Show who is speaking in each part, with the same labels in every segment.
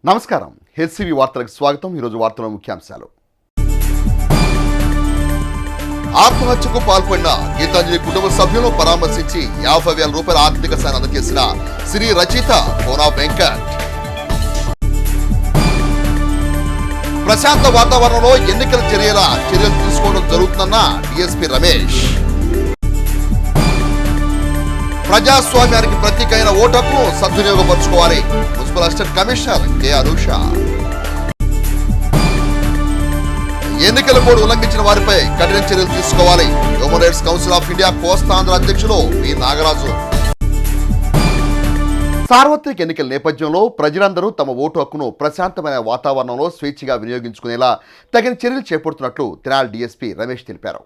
Speaker 1: నమస్కారం. హెచ్సివి వార్తలకు స్వాగతం. ఈరోజు వార్తల ముఖ్యాంశాలు. ఆత్మహత్యకు పాల్పడిన గీతాంజలి కుటుంబ సభ్యులను పరామర్శించి 50,000 రూపాయల ఆర్థిక సాయం అందజేసిన శ్రీ రచిత కోనా వెంకట్. ప్రశాంత వాతావరణంలో ఎన్నికల చర్యలు తీసుకోవడం జరుగుతుందన్న డిఎస్పీ రమేష్. ప్రజాస్వామ్యానికి ప్రతీకైన ఓటు హక్కును సద్వినియోగపరచుకోవాలి municipal assistant commissioner K Anusha. ఎన్నికల కోడ్ ఉల్లంఘించిన వారిపై కఠిన చర్యలు తీసుకోవాలి human rights council of India Kostandhra అధ్యక్షులు వి నాగరాజు. సార్వత్రిక ఎన్నికల నేపథ్యంలో ప్రజలందరూ తమ ఓటు హక్కును ప్రశాంతమైన వాతావరణంలో స్వేచ్ఛగా వినియోగించుకునేలా తగిన చర్యలు చేపడుతున్నట్లు తెనాలి డీఎస్పీ రమేష్ తెలిపారు.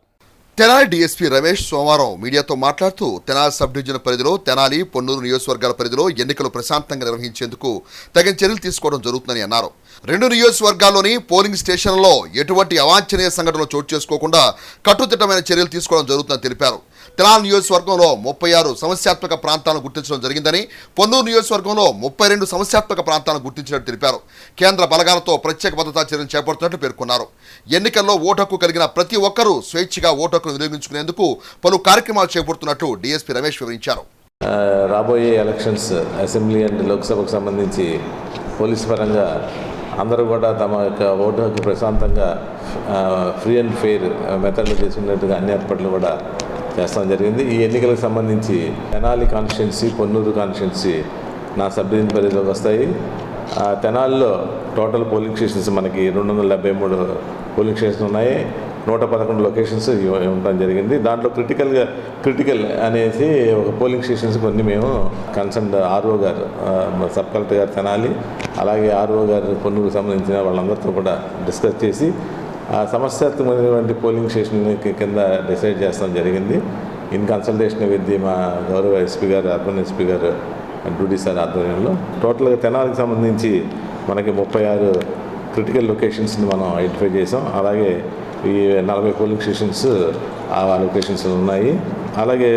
Speaker 1: తెనాలి డీఎస్పీ రమేష్ సోమవారం మీడియాతో మాట్లాడుతూ తెనాలి సబ్ డివిజన్ పరిధిలో తెనాలి, పొన్నూరు నియోజకవర్గాల పరిధిలో ఎన్నికలు ప్రశాంతంగా నిర్వహించేందుకు తగిన చర్యలు తీసుకోవడం జరుగుతుందని అన్నారు. 2 నియోజకవర్గాల్లోని పోలింగ్ స్టేషన్లలో ఎటువంటి అవాంఛనీయ సంఘటనలు చోటు చేసుకోకుండా కట్టుదిట్టమైన చర్యలు తీసుకోవడం జరుగుతుందని తెలిపారు. తెనాలి నియోజకవర్గంలో 36 సమస్యాత్మక ప్రాంతాలను గుర్తించడం జరిగిందని, పొన్నూరు నియోజకవర్గంలో 32 సమస్యాత్మక ప్రాంతాలను గుర్తించినట్టు తెలిపారు. కేంద్ర బలగాలతో ప్రత్యేక భద్రతా చర్యలు చేపడుతున్నట్లు పేర్కొన్నారు. ఎన్నికల్లో ఓటు హక్కు కలిగిన ప్రతి ఒక్కరూ స్వేచ్ఛగా ఓటు హక్కును వినియోగించుకునేందుకు పలు కార్యక్రమాలు చేపడుతున్నట్టు డీఎస్పీ రమేష్ వివరించారు.
Speaker 2: రాబోయే ఎలక్షన్స్ అసెంబ్లీ అండ్ లోక్సభకు సంబంధించి పోలీసు పరంగా అందరూ కూడా తమ యొక్క ఓటు హక్కు ప్రశాంతంగా ఫ్రీ అండ్ ఫెయిర్ మెథడ్లో చేసుకున్నట్టుగా అన్ని ఏర్పాట్లు కూడా చేస్తాం జరిగింది. ఈ ఎన్నికలకు సంబంధించి తెనాలి కాన్స్టిట్యున్సీ, పొన్నూరు కాన్స్టిట్యున్సీ నా సబ్ డివిజన్ పరిధిలోకి వస్తాయి. తెనాలిలో టోటల్ పోలింగ్ స్టేషన్స్ మనకి 273 పోలింగ్ స్టేషన్స్ ఉన్నాయి. 111 లొకేషన్స్ ఉండడం జరిగింది. దాంట్లో క్రిటికల్ అనేసి ఒక పోలింగ్ స్టేషన్స్ కొన్ని మేము కన్సర్న్ ఆర్ఓ గారు, సబ్ కలెక్టర్ గారు తెనాలి, అలాగే ఆర్ఓ గారు పొన్నూరుకు సంబంధించిన వాళ్ళందరితో కూడా డిస్కస్ చేసి సమస్యాత్మకమైనటువంటి పోలింగ్ స్టేషన్ కింద డిసైడ్ చేస్తాం జరిగింది. ఇన్ కన్సల్టేషన్ విత్ మా గౌరవ ఎస్పీ గారు, అర్బన్ ఎస్పీ గారు డ్యూటీ సార్ ఆధ్వర్యంలో టోటల్గా తెనాలికి సంబంధించి మనకి 36 క్రిటికల్ లొకేషన్స్ని మనం ఐడెంటిఫై చేసాం. అలాగే ఈ 40 పోలింగ్ స్టేషన్స్ ఆ లొకేషన్స్ ఉన్నాయి. అలాగే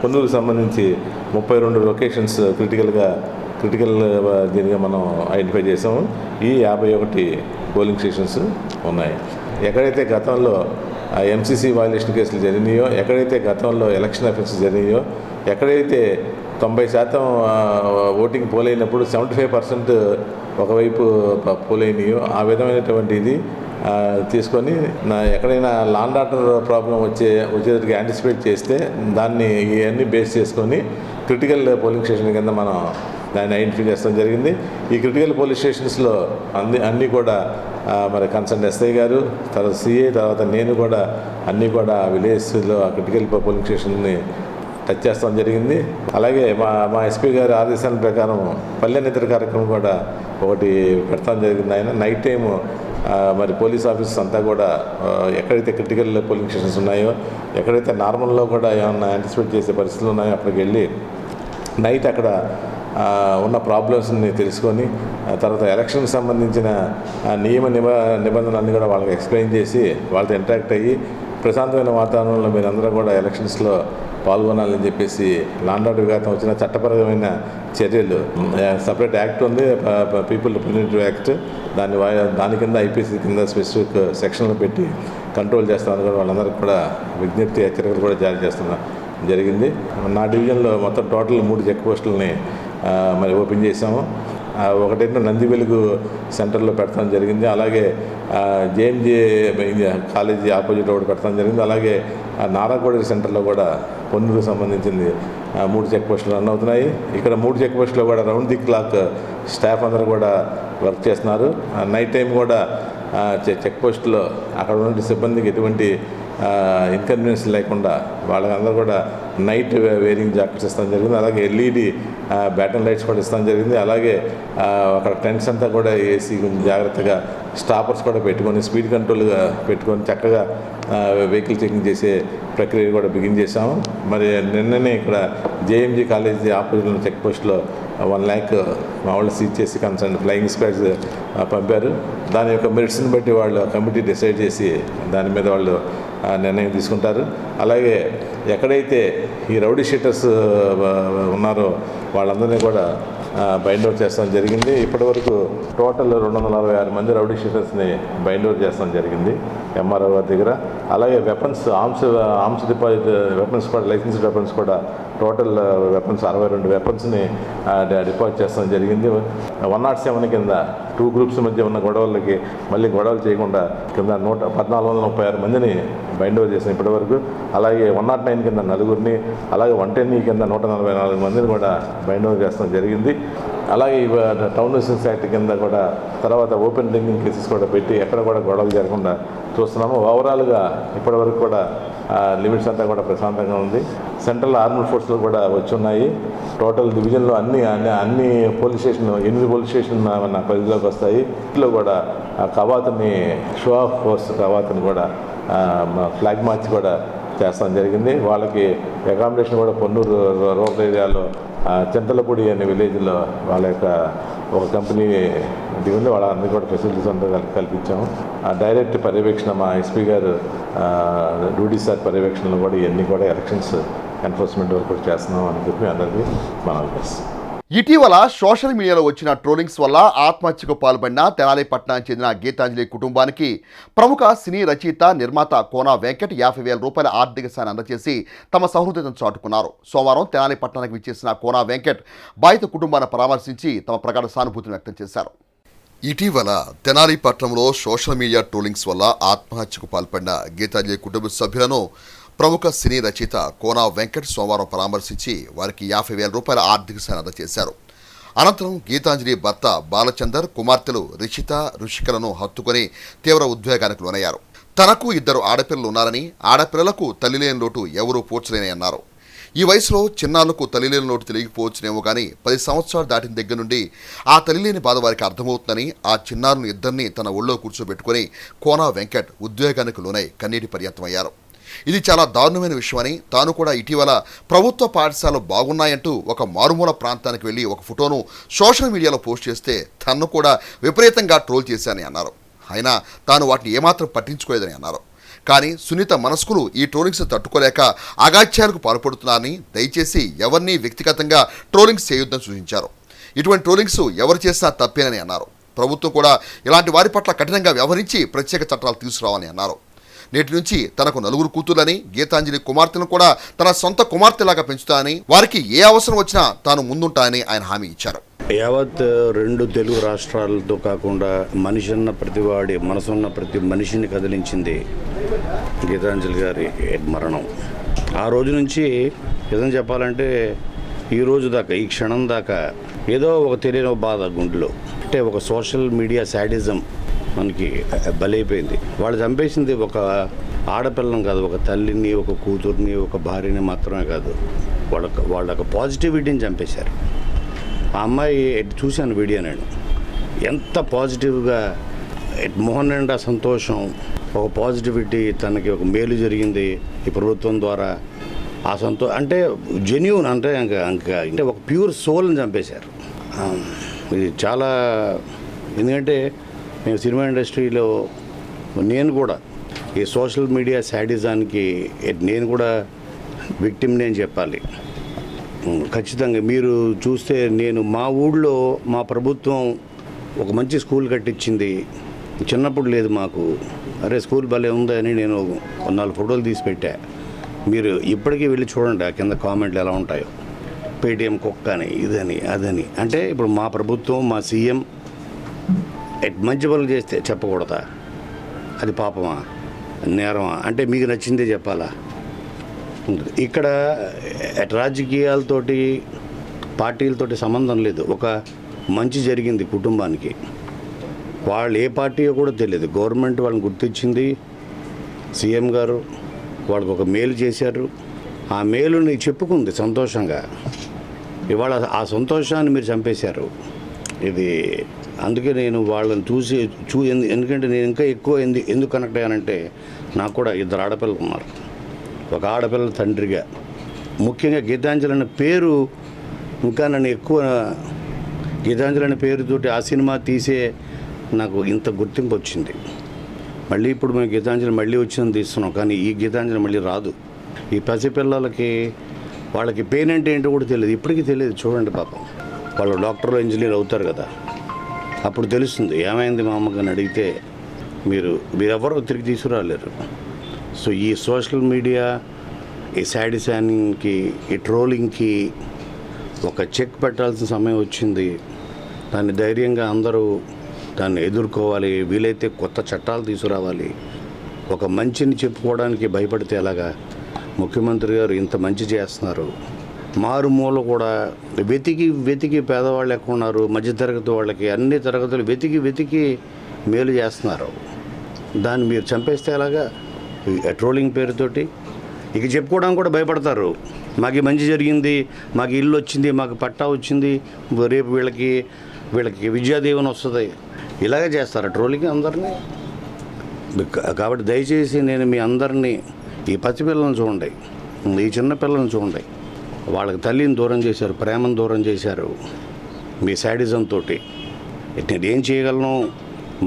Speaker 2: పొన్నూరుకు సంబంధించి 32 లొకేషన్స్ క్రిటికల్ దీనిగా మనం ఐడెంటిఫై చేసాము. ఈ 51 పోలింగ్ స్టేషన్స్ ఉన్నాయి. ఎక్కడైతే గతంలో ఎంసీసీ వైలేషన్ కేసులు జరిగినాయో, ఎక్కడైతే గతంలో ఎలక్షన్ అఫెన్సెస్ జరిగినాయో, ఎక్కడైతే 90% ఓటింగ్ పోలైనప్పుడు 75% ఒకవైపు పోలైనాయో ఆ విధమైనటువంటి ఇది తీసుకొని ఎక్కడైనా లాండ్ ఆర్డర్ ప్రాబ్లం వచ్చేటికి యాంటిసిపేట్ చేస్తే దాన్ని ఇవన్నీ బేస్ చేసుకొని క్రిటికల్ పోలింగ్ స్టేషన్ కింద మనం దాన్ని ఐడెంటిఫై చేస్తాం జరిగింది. ఈ క్రిటికల్ పోలీస్ స్టేషన్స్లో అన్నీ కూడా మరి కన్సర్న్ ఎస్ఐ గారు, తర్వాత సిఏ, తర్వాత నేను కూడా అన్నీ కూడా విలేజ్లో ఆ క్రిటికల్ పోలింగ్ స్టేషన్ని టచ్ చేస్తాం జరిగింది. అలాగే మా ఎస్పీ గారి ఆదేశాల ప్రకారం పల్లె నిద్ర కార్యక్రమం కూడా ఒకటి పెడతాం జరిగింది. ఆయన నైట్ టైము మరి పోలీస్ ఆఫీసర్స్ అంతా కూడా ఎక్కడైతే క్రిటికల్ పోలింగ్ స్టేషన్స్ ఉన్నాయో, ఎక్కడైతే నార్మల్లో కూడా ఏమన్నా యాంటిసిపేట్ చేసే పరిస్థితులు ఉన్నాయో అక్కడికి వెళ్ళి నైట్ అక్కడ ఉన్న ప్రాబ్లమ్స్ని తెలుసుకొని తర్వాత ఎలక్షన్కి సంబంధించిన నిబంధనలన్నీ కూడా వాళ్ళకి ఎక్స్ప్లెయిన్ చేసి వాళ్ళతో ఇంటరాక్ట్ అయ్యి ప్రశాంతమైన వాతావరణంలో మీరందరూ కూడా ఎలక్షన్స్లో పాల్గొనాలని చెప్పేసి లాండ్ ఆర్డర్ విఘాతం వచ్చిన చట్టపరమైన చర్యలు సపరేట్ యాక్ట్ ఉంది, పీపుల్ రిప్రజెంటేటివ్ యాక్ట్, దాని కింద ఐపీసీ కింద స్పెసిఫిక్ సెక్షన్లు పెట్టి కంట్రోల్ చేస్తామని కూడా వాళ్ళందరికీ కూడా విజ్ఞప్తి హెచ్చరికలు కూడా జారీ చేస్తున్నా జరిగింది. నా డివిజన్లో మొత్తం టోటల్ 3 చెక్ పోస్టులని మరి ఓపెన్ చేసాము. ఒకటేంటో నంది వెలుగు సెంటర్లో పెడతాం జరిగింది. అలాగే జేఎంజే కాలేజీ ఆపోజిట్ ఒకటి పెడతాం జరిగింది. అలాగే నారాకోడి సెంటర్లో కూడా పొన్నూరుకు సంబంధించింది 3 చెక్ పోస్టులు రన్ అవుతున్నాయి. ఇక్కడ 3 చెక్ పోస్టులో కూడా రౌండ్ ది క్లాక్ స్టాఫ్ అందరూ కూడా వర్క్ చేస్తున్నారు. నైట్ టైం కూడా చెక్ పోస్టులో అక్కడ ఉన్న సిబ్బందికి ఎటువంటి ఇన్కన్వీనియన్స్ లేకుండా వాళ్ళందరూ కూడా నైట్ వేరింగ్ జాకెట్స్ ఇస్తాం జరిగింది. అలాగే ఎల్ఈడి బ్యాటన్ లైట్స్ కూడా ఇస్తాం జరిగింది. అలాగే అక్కడ టెంట్స్ అంతా కూడా ఏసీ కొంచెం జాగ్రత్తగా స్టాపర్స్ కూడా పెట్టుకొని స్పీడ్ కంట్రోల్గా పెట్టుకొని చక్కగా వెహికల్ చెకింగ్ చేసే ప్రక్రియ కూడా బిగిన్ చేశాము. మరి నిన్ననే ఇక్కడ జేఎంజీ కాలేజీ ఆపోజిట్లో చెక్ పోస్ట్లో 1 lakh మా వాళ్ళు సీజ్ చేసి కన్సర్న్ ఫ్లయింగ్ స్క్వాడ్స్ పంపారు. దాని యొక్క మెరిట్స్ని బట్టి వాళ్ళు కమిటీ డిసైడ్ చేసి దాని మీద వాళ్ళు నిర్ణయం తీసుకుంటారు. అలాగే ఎక్కడైతే ఈ రౌడీ షీటర్స్ ఉన్నారో వాళ్ళందరినీ కూడా బైండ్ అవుట్ చేస్తాం జరిగింది. ఇప్పటివరకు టోటల్ 246 మంది రౌడీ షీటర్స్ని బైండ్ అవుట్ చేస్తాం జరిగింది ఎంఆర్ఓ గారి దగ్గర. అలాగే వెపన్స్ ఆర్మ్స్ డిపాజిట్ వెపన్స్ కూడా లైసెన్స్డ్ వెపన్స్ కూడా టోటల్ వెపన్స్ 62 వెపన్స్ని డిపాజిట్ చేస్తాం జరిగింది. 107 కింద 2 గ్రూప్స్ మధ్య ఉన్న గొడవలకి మళ్ళీ గొడవలు చేయకుండా కింద 1436 మందిని బైండ్ ఓవర్ చేసాం ఇప్పటివరకు. అలాగే 109 కింద 4 అలాగే 110 కింద 144 మందిని కూడా బైండ్ ఓవర్ చేస్తాం జరిగింది. అలాగే టౌన్ న్యూసెన్స్ యాక్ట్ కింద కూడా తర్వాత ఓపెన్ డ్రింకింగ్ కేసెస్ కూడా పెట్టి ఎక్కడ కూడా గొడవలు జరగకుండా చూస్తున్నాము. ఓవరాల్గా ఇప్పటివరకు కూడా లిమిట్స్ అంతా కూడా ప్రశాంతంగా ఉంది. సెంట్రల్ ఆర్మ్డ్ ఫోర్స్లు కూడా వచ్చి ఉన్నాయి. టోటల్ డివిజన్లో అన్ని పోలీస్ స్టేషన్ 8 పోలీస్ స్టేషన్ మన పరిధిలోకి వస్తాయి. ఇంట్లో కూడా కవాతుని షో ఆఫ్ ఫోర్స్ కవాతుని కూడా ఫ్లాగ్ మార్చ్ కూడా చేస్తాం జరిగింది. వాళ్ళకి అకామిడేషన్ కూడా పొన్నూరు రూరల్ ఏరియాలో చింతలపూడి అనే విలేజ్లో వాళ్ళ యొక్క ఒక కంపెనీ దిగుంది. వాళ్ళందరికీ కూడా ఫెసిలిటీస్ అంతా కల్పించాము. డైరెక్ట్ పర్యవేక్షణ మా ఎస్పీ గారు డూడీ సార్ పర్యవేక్షణలో కూడా ఇవన్నీ కూడా ఎలక్షన్స్ ఎన్ఫోర్స్మెంట్ వర్క్ కూడా చేస్తున్నాం అని చెప్పి అందరికీ మనం చేస్తాం.
Speaker 1: ఇటీవల సోషల్ మీడియాలో వచ్చిన ట్రోలింగ్స్ వల్ల ఆత్మహత్యకు పాల్పడిన తెనాలి పట్టణానికి చెందిన గీతాంజలి కుటుంబానికి ప్రముఖ సినీ రచయిత నిర్మాత కోన వెంకట్ 50,000 రూపాయల ఆర్థిక సాయాన్ని అందజేసి తమ సహృదయతను చాటుకున్నారు. సోమవారం తెనాలి పట్టణానికి విచ్చేసిన కోన వెంకట్ బాధిత కుటుంబాన్ని పరామర్శించి తమ ప్రగాఢ సానుభూతిని వ్యక్తం చేశారు. ఇటీవల తెనాలి పట్టణంలో సోషల్ మీడియా ట్రోలింగ్స్ వల్ల ఆత్మహత్యకు పాల్పడిన గీతాంజలి కుటుంబ సభ్యులను ప్రముఖ సినీ రచయిత కోన వెంకట్ సోమవారం పరామర్శించి వారికి 50,000 రూపాయల ఆర్థిక సాయం అందజేశారు. అనంతరం గీతాంజలి భర్త బాలచందర్, కుమార్తెలు రిషిత, రుషికలను హత్తుకొని తీవ్ర ఉద్వేగానికి లోనయ్యారు. తనకు 2 ఆడపిల్లలు ఉన్నారని, ఆడపిల్లలకు తల్లిలేని లోటు ఎవరూ పోడ్చలేని అన్నారు. ఈ వయసులో చిన్నాళ్లకు తల్లిలేని లోటు తెలియకపోవచ్చునేమో కానీ 10 సంవత్సరాలు దాటిన దగ్గర నుండి ఆ తల్లిలేని బాధ వారికి అర్థమవుతుందని ఆ చిన్నారులను ఇద్దరిని తన ఒళ్ళో కూర్చోబెట్టుకుని కోన వెంకట్ ఉద్వేగానికి లోనై కన్నీటి పర్యంతమయ్యారు. ఇది చాలా దారుణమైన విషయమని, తాను కూడా ఇటీవల ప్రభుత్వ పాఠశాలలు బాగున్నాయంటూ ఒక మారుమూల ప్రాంతానికి వెళ్ళి ఒక ఫోటోను సోషల్ మీడియాలో పోస్ట్ చేస్తే తన్ను కూడా విపరీతంగా ట్రోల్ చేశానని అన్నారు. అయినా తాను వాటిని ఏమాత్రం పట్టించుకోలేదని అన్నారు. కానీ సున్నిత మనస్కులు ఈ ట్రోలింగ్స్ తట్టుకోలేక అగాత్యాలకు పాల్పడుతున్నారని, దయచేసి ఎవరిని వ్యక్తిగతంగా ట్రోలింగ్స్ చేయొద్దని సూచించారు. ఇటువంటి ట్రోలింగ్స్ ఎవరు చేసినా తప్పేనని అన్నారు. ప్రభుత్వం కూడా ఇలాంటి వారి పట్ల కఠినంగా వ్యవహరించి ప్రత్యేక చట్టాలు తీసుకురావాలని అన్నారు. నేటి నుంచి తనకు 4 కూతుర్లని, గీతాంజలి కుమార్తెను కూడా తన సొంత కుమార్తెలాగా పెంచుతానని, వారికి ఏ అవసరం వచ్చినా తాను ముందుంటానని ఆయన హామీ ఇచ్చారు.
Speaker 3: యావత్ 2 తెలుగు రాష్ట్రాలతో కాకుండా మనిషి అన్న ప్రతివాడి మనసున్న ప్రతి మనిషిని కదిలించింది గీతాంజలి గారి మరణం. ఆ రోజు నుంచి నిజం చెప్పాలంటే ఈ రోజు దాకా, ఈ క్షణం దాకా ఏదో ఒక తెలియని బాధ గుండెలో. అంటే ఒక సోషల్ మీడియా శాడిజం మనకి బలైపోయింది. వాళ్ళు చంపేసింది ఒక ఆడపిల్లని కాదు, ఒక తల్లిని, ఒక కూతుర్ని, ఒక భార్యని మాత్రమే కాదు, వాళ్ళ పాజిటివిటీని చంపేశారు. ఆ అమ్మాయి చూశాను వీడియో, నేను ఎంత పాజిటివ్గా మొహం నిండా సంతోషం, ఒక పాజిటివిటీ, తనకి ఒక మేలు జరిగింది ఈ ప్రభుత్వం ద్వారా. ఆ అంటే జెన్యూన్, అంటే ఒక ప్యూర్ సోల్ని చంపేశారు. ఇది చాలా, ఎందుకంటే నేను సినిమా ఇండస్ట్రీలో నేను కూడా ఈ సోషల్ మీడియా శాడిజానికి నేను కూడా విక్టిమ్ని అని చెప్పాలి. ఖచ్చితంగా మీరు చూస్తే నేను మా ఊళ్ళో మా ప్రభుత్వం ఒక మంచి స్కూల్ కట్టించింది. చిన్నప్పుడు లేదు మాకు. అరే స్కూల్ భలే ఉందని నేను 4 ఫోటోలు తీసి పెట్టా. మీరు ఇప్పటికీ వెళ్ళి చూడండి ఆ కింద కామెంట్లు ఎలా ఉంటాయో. పేటీఎం కుక్క అని, ఇదని అదని. అంటే ఇప్పుడు మా ప్రభుత్వం, మా సీఎం మంచి పనులు చేస్తే చెప్పకూడదా? అది పాపమా, నేరమా? అంటే మీకు నచ్చిందే చెప్పాలా? ఇక్కడ రాజకీయాలతోటి, పార్టీలతోటి సంబంధం లేదు. ఒక మంచి జరిగింది కుటుంబానికి, వాళ్ళు ఏ పార్టీయో కూడా తెలియదు. గవర్నమెంట్ వాళ్ళని గుర్తించింది, సీఎం గారు వాళ్ళకు ఒక మేలు చేశారు. ఆ మేలుని చెప్పుకుంది సంతోషంగా. ఇవాళ ఆ సంతోషాన్ని మీరు చంపేశారు. ఇది అందుకే నేను వాళ్ళని ఎందుకంటే నేను ఇంకా ఎక్కువ ఎందుకు కనెక్ట్ అయ్యానంటే, నాకు కూడా 2 ఆడపిల్లలు ఉన్నారు. ఒక ఆడపిల్లల తండ్రిగా ముఖ్యంగా గీతాంజలి అనే పేరు, ఇంకా నన్ను ఎక్కువ గీతాంజలి అనే పేరుతోటి ఆ సినిమా తీసే నాకు ఇంత గుర్తింపు వచ్చింది. మళ్ళీ ఇప్పుడు మేము గీతాంజలి మళ్ళీ వచ్చిందని తీస్తున్నాం, కానీ ఈ గీతాంజలి మళ్ళీ రాదు. ఈ పసిపిల్లలకి వాళ్ళకి పెయిన్ అంటే ఏంటో కూడా తెలియదు, ఇప్పటికీ తెలియదు. చూడండి పాపం, వాళ్ళు డాక్టర్లు ఇంజనీర్ అవుతారు కదా, అప్పుడు తెలుస్తుంది ఏమైంది మా అమ్మగారిని అడిగితే మీరెవరో తిరిగి తీసుకురాలేరు. సో ఈ సోషల్ మీడియా, ఈ శాడిసానికి, ఈ ట్రోలింగ్కి ఒక చెక్ పెట్టాల్సిన సమయం వచ్చింది. దాన్ని ధైర్యంగా అందరూ దాన్ని ఎదుర్కోవాలి. వీలైతే కొత్త చట్టాలు తీసుకురావాలి. ఒక మంచిని చెప్పుకోవడానికి భయపడితే ఎలాగా? ముఖ్యమంత్రి గారు ఇంత మంచి చేస్తున్నారు. మారుమూల కూడా వెతికి పేదవాళ్ళు ఎక్కువ ఉన్నారు, మధ్యతరగతి వాళ్ళకి అన్ని తరగతులు వెతికి మేలు చేస్తున్నారు. దాన్ని మీరు చంపేస్తే ఎలాగా? ట్రోలింగ్ పేరుతోటి ఇక చెప్పుకోవడానికి కూడా భయపడతారు. మాకు మంచి జరిగింది, మాకు ఇల్లు వచ్చింది, మాకు పట్టా వచ్చింది, రేపు వీళ్ళకి విద్యాదీవెన వస్తుంది, ఇలాగే చేస్తారు ట్రోలింగ్ అందరినీ. కాబట్టి దయచేసి నేను మీ అందరినీ, ఈ పసిపిల్లలను చూడండి, ఈ చిన్నపిల్లలను చూడండి, వాళ్ళకి తల్లిని దూరం చేశారు, ప్రేమను దూరం చేశారు మీ శాడిజంతో. నేను ఏం చేయగలను?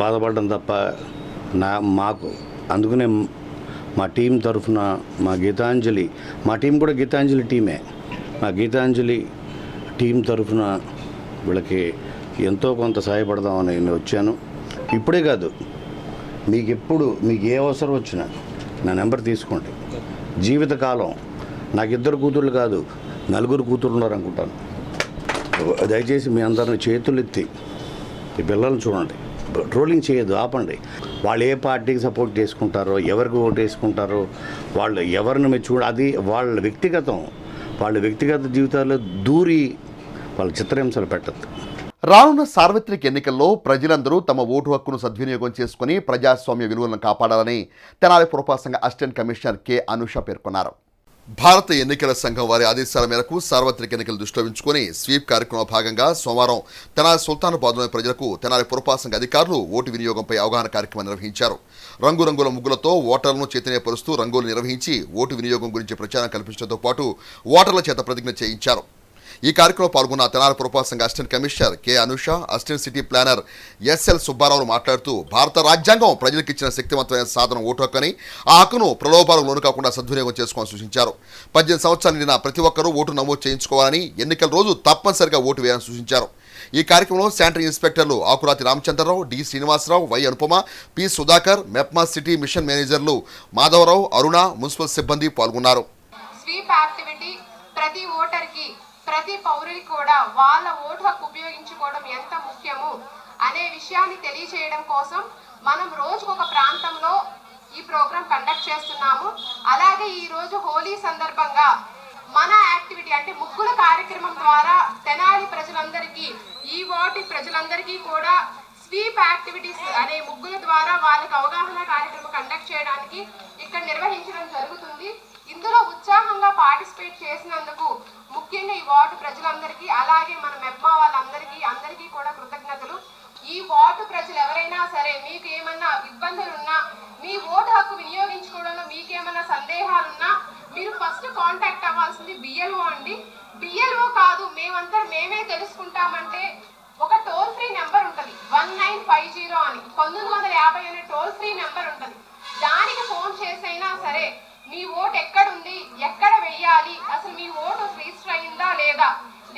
Speaker 3: బాధపడడం తప్ప మాకు. అందుకనే మా టీం తరఫున మా టీం కూడా గీతాంజలి టీమే, మా గీతాంజలి టీం తరఫున వీళ్ళకి ఎంతో కొంత సహాయపడదామని నేను వచ్చాను. ఇప్పుడే కాదు, మీకు ఏ అవసరం వచ్చినా నా నెంబర్ తీసుకోండి. జీవితకాలం నాకు 2 కూతుళ్ళు కాదు, 4 కూతుళ్ళు ఉన్నారనుకుంటాను. దయచేసి మీ అందరిని చేతులెత్తి ఈ పిల్లల్ని చూడండి, ట్రోలింగ్ చేయొద్దు, ఆపండి. వాళ్ళు ఏ పార్టీకి సపోర్ట్ చేసుకుంటారో, ఎవరికి ఓటు వేసుకుంటారో, వాళ్ళు ఎవరిని మెచ్చుకుంటారో అది వాళ్ళ వ్యక్తిగతం. వాళ్ళ వ్యక్తిగత జీవితాల్లో దూరి వాళ్ళ చిత్రహింసలు పెట్టద్దు.
Speaker 1: రానున్న సార్వత్రిక ఎన్నికల్లో ప్రజలందరూ తమ ఓటు హక్కును సద్వినియోగం చేసుకుని ప్రజాస్వామ్య విలువలను కాపాడాలని తెనాలి పురపాలక సంఘ అసిస్టెంట్ కమిషనర్ కె. అనూష పేర్కొన్నారు. భారత ఎన్నికల సంఘం వారి ఆదేశాల మేరకు సార్వత్రిక ఎన్నికలు దృష్టిలో ఉంచుకుని స్వీప్ కార్యక్రమంలో భాగంగా సోమవారం తెనాలి సుల్తానాబాద్లోని ప్రజలకు తెనాలి పురపాలక సంఘ అధికారులు ఓటు వినియోగంపై అవగాహన కార్యక్రమం నిర్వహించారు. రంగురంగుల ముగ్గులతో ఓటర్లను చైతన్యపరుస్తూ రంగోలు నిర్వహించి ఓటు వినియోగం గురించి ప్రచారం కల్పించడంతో పాటు ఓటర్ల చేత ప్రతిజ్ఞ చేయించారు. ఈ కార్యక్రమంలో పాల్గొన్న తెనాలి పురపాలక సంఘ assistant commissioner K. Anusha, assistant city planner SL Subbarao మాట్లాడుతూ భారత రాజ్యాంగం ప్రజలకు ఇచ్చిన శక్తివంతమైన సాధనం ఓటు హక్కు అని, ఆ హక్కును ప్రలోభాలకు లోను కాకుండా సద్వినియోగం చేసుకోవాలని సూచించారు. 18 సంవత్సరాలు నిండిన ప్రతి ఒక్కరూ ఓటు నమోదు చేయించుకోవాలని, ఎన్నికల రోజు తప్పనిసరిగా ఓటు వేయాలని సూచించారు. ఈ కార్యక్రమంలో శానిటరీ ఇన్స్పెక్టర్లు Akurathi Ramachandra Rao, D. Srinivasa Rao, Y. Anupama, P. Sudhakar, MEPMA city mission మేనేజర్లు మాధవరావు, అరుణ, మున్సిపల్ సిబ్బంది పాల్గొన్నారు.
Speaker 4: స్వీప్ యాక్టివిటీ ప్రతి ఓటర్కి, ప్రతి పౌరుడికి కూడా వాళ్ళ ఓటు హక్కు ఉపయోగించుకోవడం ఎంత ముఖ్యము అనే విషయాన్ని తెలియచేయడం కోసం మనం రోజుకు ఒక ప్రాంతంలో ఈ ప్రోగ్రాం కండక్ట్ చేస్తున్నాము. అలాగే ఈ రోజు హోలీ సందర్భంగా మన యాక్టివిటీ అంటే ముగ్గుల కార్యక్రమం ద్వారా తెనాలి ప్రజలందరికీ, ఈ వార్డు ప్రజలందరికీ కూడా స్వీప్ యాక్టివిటీస్ అనే ముగ్గుల ద్వారా వాళ్ళకి అవగాహన కార్యక్రమం కండక్ట్ చేయడానికి ఇక్కడ నిర్వహించడం జరుగుతుంది. ఇందులో ఉత్సాహంగా పార్టిసిపేట్ చేసినందుకు ముఖ్యంగా ఈ వార్డు ప్రజలందరికీ, అలాగే మన మెప్మా అందరికీ కూడా కృతజ్ఞతలు. ఈ వార్డు ప్రజలు ఎవరైనా సరే మీకు ఏమన్నా ఇబ్బందులున్నా, మీ ఓటు హక్కు వినియోగించుకోవడంలో మీకేమన్నా సందేహాలున్నా మీరు ఫస్ట్ కాంటాక్ట్ అవ్వాల్సింది బిఎల్ఓ అండి. బిఎల్ఓ కాదు మేమే తెలుసుకుంటామంటే ఒక టోల్ ఫ్రీ నెంబర్ ఉంటుంది 1950 అని, 1950 అనే టోల్ ఫ్రీ నెంబర్ ఉంటుంది. దానికి ఫోన్ చేసైనా సరే మీ ఓటు ఎక్కడుంది, ఎక్కడ వెయ్యాలి, అసలు మీ ఓటు రిజిస్టర్ అయిందా లేదా,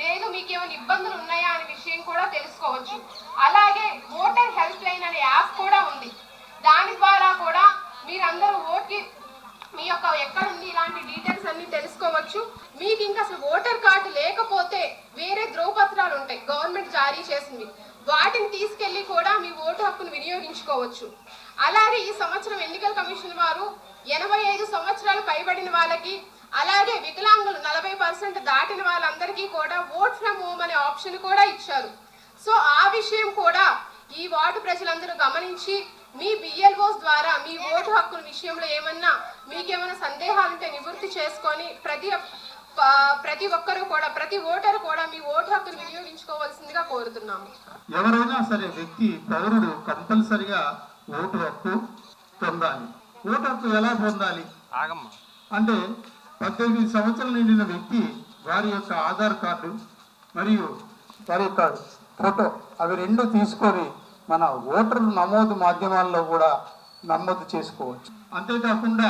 Speaker 4: లేదు మీకు ఏమైనా ఇబ్బందులు ఉన్నాయా అనే విషయం కూడా తెలుసుకోవచ్చు. అలాగే ఓటర్ హెల్ప్ లైన్ అనే యాప్ కూడా ఉంది. దాని ద్వారా కూడా మీరందరూ ఓట్కి మీ యొక్క ఎక్కడుంది ఇలాంటి డీటెయిల్స్ అన్ని తెలుసుకోవచ్చు. మీకు ఇంకా అసలు ఓటర్ కార్డు లేకపోతే వేరే ధ్రువపత్రాలు ఉంటాయి గవర్నమెంట్ జారీ చేసింది, వాటిని తీసుకెళ్లి కూడా మీ ఓటు హక్కును వినియోగించుకోవచ్చు. అలాగే ఈ సంవత్సరం ఎన్నికల కమిషన్ వారు 85 సంవత్సరాలు పైబడిన వాళ్ళకి, అలాగే వికలాంగులు 40% దాటిన వాళ్ళందరికీ కూడా ఓట్ ఫ్రమ్ హోమ్ అనే ఆప్షన్ కూడా ఇచ్చారు. సో ఆ విషయం కూడా ఈ వార్డు ప్రజలందరూ గమనించి మీ బిఎల్ఓస్ ద్వారా మీ ఓటు హక్కుల విషయంలో మీకేమైనా సందేహాలుంటే నివృత్తి చేసుకొని ప్రతి ఒక్కరు కూడా, ప్రతి ఓటరు కూడా మీ ఓటు హక్కును వినియోగించుకోవాల్సిందిగా కోరుతున్నాము.
Speaker 5: ఎవరైనా సరే పౌరుడు కంపల్సరిగా ఓటు హక్కు పొందాలి. ఓటు హక్కు ఎలా పొందాలి అంటే 18 సంవత్సరాలు నిండిన వ్యక్తి వారి యొక్క ఆధార్ కార్డు మరియు వారి యొక్క ఫోటో అవి 2 తీసుకొని మన ఓటర్ నమోదు మాధ్యమాల్లో కూడా నమోదు చేసుకోవచ్చు. అంతేకాకుండా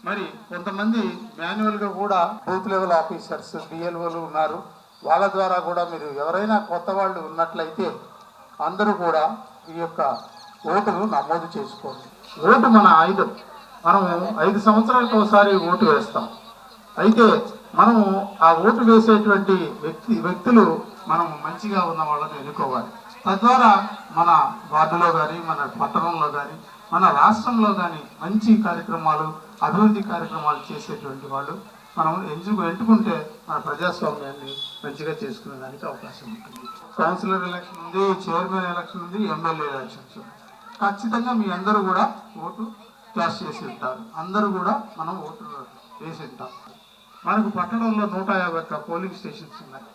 Speaker 5: మరి కొంతమంది మాన్యువల్గా కూడా బూత్ లెవెల్ ఆఫీసర్స్ బిఎల్ఓలు ఉన్నారు. వాళ్ళ ద్వారా కూడా మీరు ఎవరైనా కొత్త వాళ్ళు ఉన్నట్లయితే అందరూ కూడా ఈ యొక్క ఓటును నమోదు చేసుకోండి. ఓటు మన ఆయుధం. మనము 5 సంవత్సరాలకు ఒకసారి ఓటు వేస్తాం. అయితే మనము ఆ ఓటు వేసేటువంటి వ్యక్తులు మనం మంచిగా ఉన్న వాళ్ళని ఎన్నుకోవాలి. తద్వారా మన వార్డులో కానీ, మన పట్టణంలో కానీ, మన రాష్ట్రంలో కానీ మంచి కార్యక్రమాలు, అభివృద్ధి కార్యక్రమాలు చేసేటువంటి వాళ్ళు మనం ఎంచుకుంటే మన ప్రజాస్వామ్యాన్ని మంచిగా చేసుకునే దానికి అవకాశం ఉంటుంది. కౌన్సిలర్ ఎలక్షన్ ఉంది, చైర్మన్ ఎలక్షన్ ఉంది, ఎమ్మెల్యే ఎలక్షన్స్ ఉంది. ఖచ్చితంగా మీ అందరూ కూడా ఓటు క్యాష్ చేసి ఉంటారు. అందరూ కూడా మనం ఓటు వేసి ఉంటాం. మనకు పట్టణంలో 151 పోలింగ్ స్టేషన్స్ ఉన్నాయి.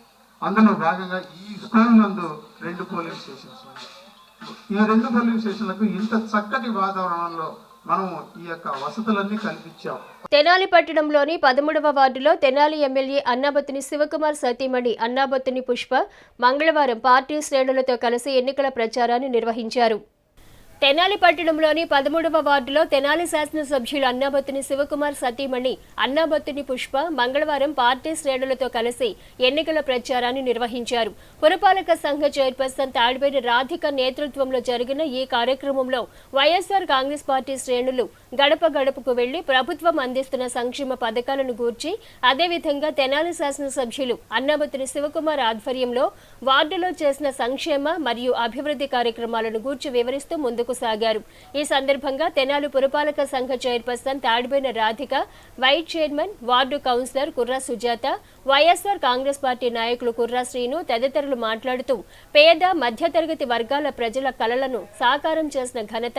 Speaker 5: అందులో భాగంగా ఈ స్కూల్ నందు 2 పోలింగ్ స్టేషన్స్ ఉన్నాయి. ఈ 2 పోలింగ్ స్టేషన్లకు ఇంత చక్కటి వాతావరణంలో మనం ఈ యొక్క వసతులన్నీ కల్పించాం.
Speaker 6: తెనాలి పట్టణంలోని 13వ వార్డులో తెనాలి ఎమ్మెల్యే అన్నాబత్తుని శివకుమార్ సతీమణి అన్నాబత్తుని పుష్ప మంగళవారం పార్టీ శ్రేణులతో కలిసి ఎన్నికల ప్రచారాన్ని నిర్వహించారు. తెనాలి పట్టణంలోని 13వ వార్డులో తెనాలి శాసనసభ్యులు అన్నాబత్తుని శివకుమార్ సతీమణి అన్నాబత్తుని పుష్ప మంగళవారం పార్టీ శ్రేణులతో కలిసి ఎన్నికల ప్రచారాన్ని నిర్వహించారు. పురపాలక సంఘ చైర్పర్సన్ తాడిపేట రాధిక నేతృత్వంలో జరిగిన ఈ కార్యక్రమంలో వైఎస్ఆర్ కాంగ్రెస్ పార్టీ శ్రేణులు గడప గడపకు వెళ్లి ప్రభుత్వం అందిస్తున్న సంక్షేమ పథకాలను గూర్చి, అదేవిధంగా తెనాలి శాసనసభ్యులు అన్నాబత్తుని శివకుమార్ ఆధ్వర్యంలో వార్డులో చేసిన సంక్షేమ మరియు అభివృద్ధి కార్యక్రమాలను గూర్చి వివరిస్తూ ముందుకు సాగారు. ఈ సందర్భంగా తెనాలి పురపాలక సంఘ chairperson Tadiboyina Radhika, vice chairman ward councillor Kurra Sujatha, YSR Congress party నాయకులు కుర్రా శ్రీను తదితరులు మాట్లాడుతూ పేద మధ్యతరగతి వర్గాల ప్రజల కలలను సాకారం చేసిన ఘనత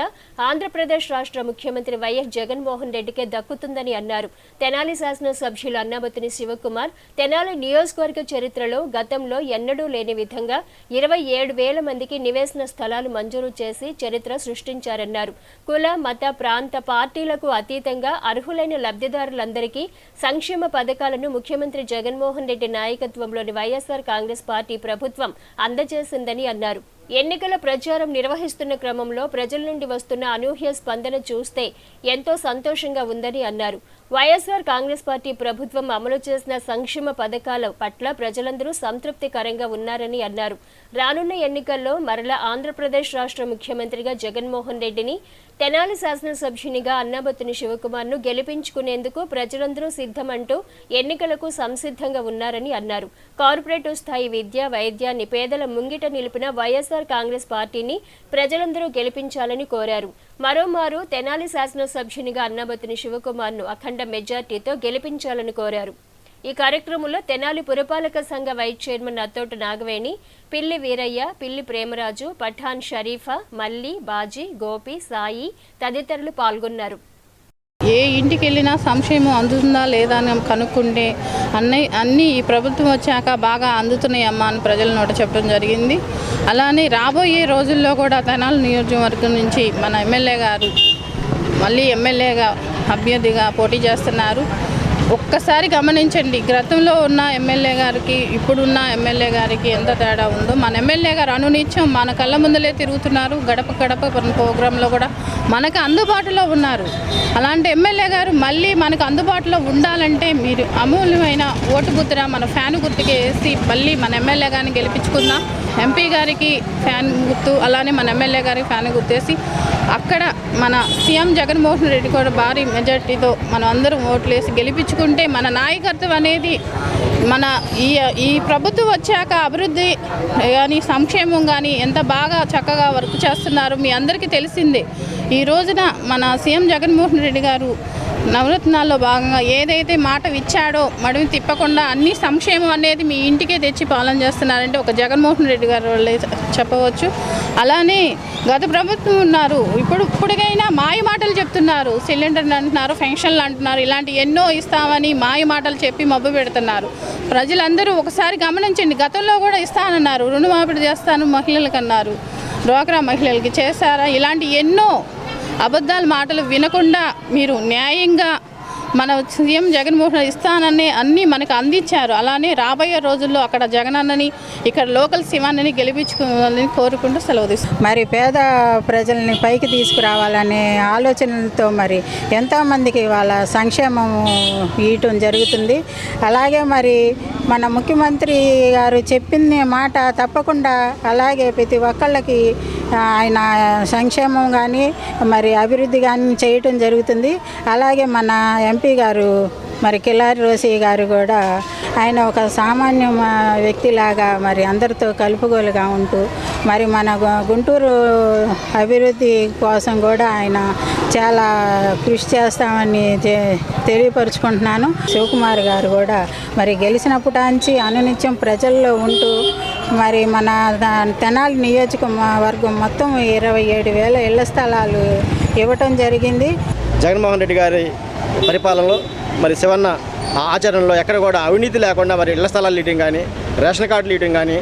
Speaker 6: ఆంధ్రప్రదేశ్ రాష్ట్ర ముఖ్యమంత్రి వైఎస్ జగన్మోహన్ రెడ్డికే దక్కుతుందని అన్నారు. తెనాలి శాసనసభ్యులు అన్నాబత్తుని శివకుమార్ తెనాలి నియోజకవర్గ చరిత్రలో గతంలో ఎన్నడూ లేని విధంగా 27,000 మందికి నివేశన స్థలాలు మంజూరు చేసి చరిత్ర సృష్టించారన్నారు. కుల, మత, ప్రాంత పార్టీలకు అతీతంగా అర్హులైన లబ్ధిదారులందరికీ సంక్షేమ పథకాలను ముఖ్యమంత్రి జగన్మోహన్ రెడ్డి నాయకత్వంలోని వైఎస్ఆర్ కాంగ్రెస్ పార్టీ ప్రభుత్వం అందజేసిందని అన్నారు. ఎన్నికల ప్రచారం నిర్వహిస్తున్న క్రమంలో ప్రజల నుండి వస్తున్న అనూహ్య స్పందన చూస్తే ఎంతో సంతోషంగా ఉందని అన్నారు. వైఎస్ఆర్ కాంగ్రెస్ పార్టీ ప్రభుత్వం అమలు చేసిన సంక్షేమ పథకాల పట్ల ప్రజలందరూ సంతృప్తికరంగా ఉన్నారని అన్నారు. రానున్న ఎన్నికల్లో మరలా ఆంధ్రప్రదేశ్ రాష్ట్ర ముఖ్యమంత్రిగా జగన్మోహన్ రెడ్డిని, తెనాలి శాసనసభ్యునిగా అన్నాబత్తుని శివకుమార్ను గెలిపించుకునేందుకు ప్రజలందరూ సిద్ధమంటూ ఎన్నికలకు సంసిద్ధంగా ఉన్నారని అన్నారు. కార్పొరేటివ్ స్థాయి విద్య, వైద్యాన్ని పేదల ముంగిట నిలిపిన వైఎస్ఆర్ కాంగ్రెస్ పార్టీని ప్రజలందరూ గెలిపించాలని కోరారు. మరోమారు తెనాలి శాసనసభ్యునిగా అన్నాబత్తుని శివకుమార్ను అఖండ మెజార్టీతో గెలిపించాలని కోరారు. ఈ కార్యక్రమంలో తెనాలి పురపాలక సంఘ వైస్ చైర్మన్ అత్తోట నాగవేణి, పిల్లి వీరయ్య, పిల్లి ప్రేమరాజు, పఠాన్ షరీఫా, మల్లి, బాజీ, గోపి, సాయి తదితరులు పాల్గొన్నారు.
Speaker 7: ఏ ఇంటికి వెళ్ళినా సంక్షేమం అందుతుందా లేదా అని కనుక్కుంటే అన్నీ ఈ ప్రభుత్వం వచ్చాక బాగా అందుతున్నాయమ్మా అని ప్రజల నోట చెప్పడం జరిగింది. అలానే రాబోయే రోజుల్లో కూడా తెనాలి నియోజకవర్గం నుంచి మన ఎమ్మెల్యే గారు మళ్ళీ ఎమ్మెల్యేగా అభ్యర్థిగా పోటీ చేస్తున్నారు. ఒక్కసారి గమనించండి, గతంలో ఉన్న ఎమ్మెల్యే గారికి ఇప్పుడున్న ఎమ్మెల్యే గారికి ఎంత తేడా ఉందో. మన ఎమ్మెల్యే గారు అనునిత్యం మన కళ్ళ ముందలే తిరుగుతున్నారు. గడప గడప ప్రోగ్రాంలో కూడా మనకు అందుబాటులో ఉన్నారు. అలాంటి ఎమ్మెల్యే గారు మళ్ళీ మనకు అందుబాటులో ఉండాలంటే మీరు అమూల్యమైన ఓటు గుర్తున మన ఫ్యాన్ గుర్తుకి వేసి మళ్ళీ మన ఎమ్మెల్యే గారిని గెలిపించుకుందాం. ఎంపీ గారికి ఫ్యాన్ గుర్తు, అలానే మన ఎమ్మెల్యే గారికి ఫ్యాన్ గుర్తేసి అక్కడ మన సీఎం జగన్మోహన్ రెడ్డి కూడా భారీ మెజార్టీతో మనం అందరం ఓట్లు వేసి గెలిపించుకుంటే మన నాయకత్వం అనేది మన ఈ ప్రభుత్వం వచ్చాక అభివృద్ధి కానీ సంక్షేమం కానీ ఎంత బాగా చక్కగా వర్క్ చేస్తున్నారు మీ అందరికీ తెలిసిందే. ఈ రోజున మన సీఎం జగన్మోహన్ రెడ్డి గారు నవరత్నాల్లో భాగంగా ఏదైతే మాట ఇచ్చాడో మడివి తిప్పకుండా అన్ని సంక్షేమం అనేది మీ ఇంటికే తెచ్చి పాలన చేస్తున్నారంటే ఒక జగన్మోహన్ రెడ్డి గారు వాళ్ళే చెప్పవచ్చు. అలానే గత ప్రభుత్వం ఉన్నారు, ఇప్పటికైనా మాయ మాటలు చెప్తున్నారు. సిలిండర్లు అంటున్నారు, పెన్షన్లు అంటున్నారు, ఇలాంటి ఎన్నో ఇస్తామని మాయ మాటలు చెప్పి మబ్బు పెడుతున్నారు. ప్రజలందరూ ఒకసారి గమనించండి, గతంలో కూడా ఇస్తానన్నారు, రుణమాఫీ చేస్తాను మహిళలకు అన్నారు, డ్వాక్రా మహిళలకి చేశారా? ఇలాంటి ఎన్నో అబద్ధాల మాటలు వినకుండా మీరు న్యాయంగా మన సీఎం జగన్మోహన్ ఇస్తానని అన్నీ మనకు అందించారు. అలానే రాబోయే రోజుల్లో అక్కడ జగనన్నని ఇక్కడ లోకల్ శివాన్ని గెలిపించుకోవాలని కోరుకుంటూ సెలవు తీసుకుంటాం.
Speaker 8: మరి పేద ప్రజల్ని పైకి తీసుకురావాలనే ఆలోచనలతో మరి ఎంతోమందికి వాళ్ళ సంక్షేమం ఇవ్వటం జరుగుతుంది. అలాగే మరి మన ముఖ్యమంత్రి గారు చెప్పిన మాట తప్పకుండా అలాగే ప్రతి ఒక్కళ్ళకి ఆయన సంక్షేమం కానీ మరి అభివృద్ధి కానీ చేయటం జరుగుతుంది. అలాగే మన ఎంపీ గారు మరి కిలారి రోసి గారు కూడా ఆయన ఒక సామాన్య వ్యక్తిలాగా మరి అందరితో కలుపుగోలుగా ఉంటూ మరి మన గుంటూరు అభివృద్ధి కోసం కూడా ఆయన చాలా కృషి చేస్తామని తెలియపరుచుకుంటున్నాను. శివకుమార్ గారు కూడా మరి గెలిచినప్పటి నుంచి అనునిత్యం ప్రజల్లో ఉంటూ మరి మన తెనాలి నియోజకవర్గం మొత్తం 27,000 ఇళ్ల స్థలాలు ఇవ్వటం జరిగింది.
Speaker 9: జగన్మోహన్ రెడ్డి గారి పరిపాలనలో మరి శివన్న ఆచరణలో ఎక్కడ కూడా అవినీతి లేకుండా మరి ఇళ్ల స్థలాలు ఇవ్వడం కానీ, రేషన్ కార్డులు ఇవ్వడం కానీ,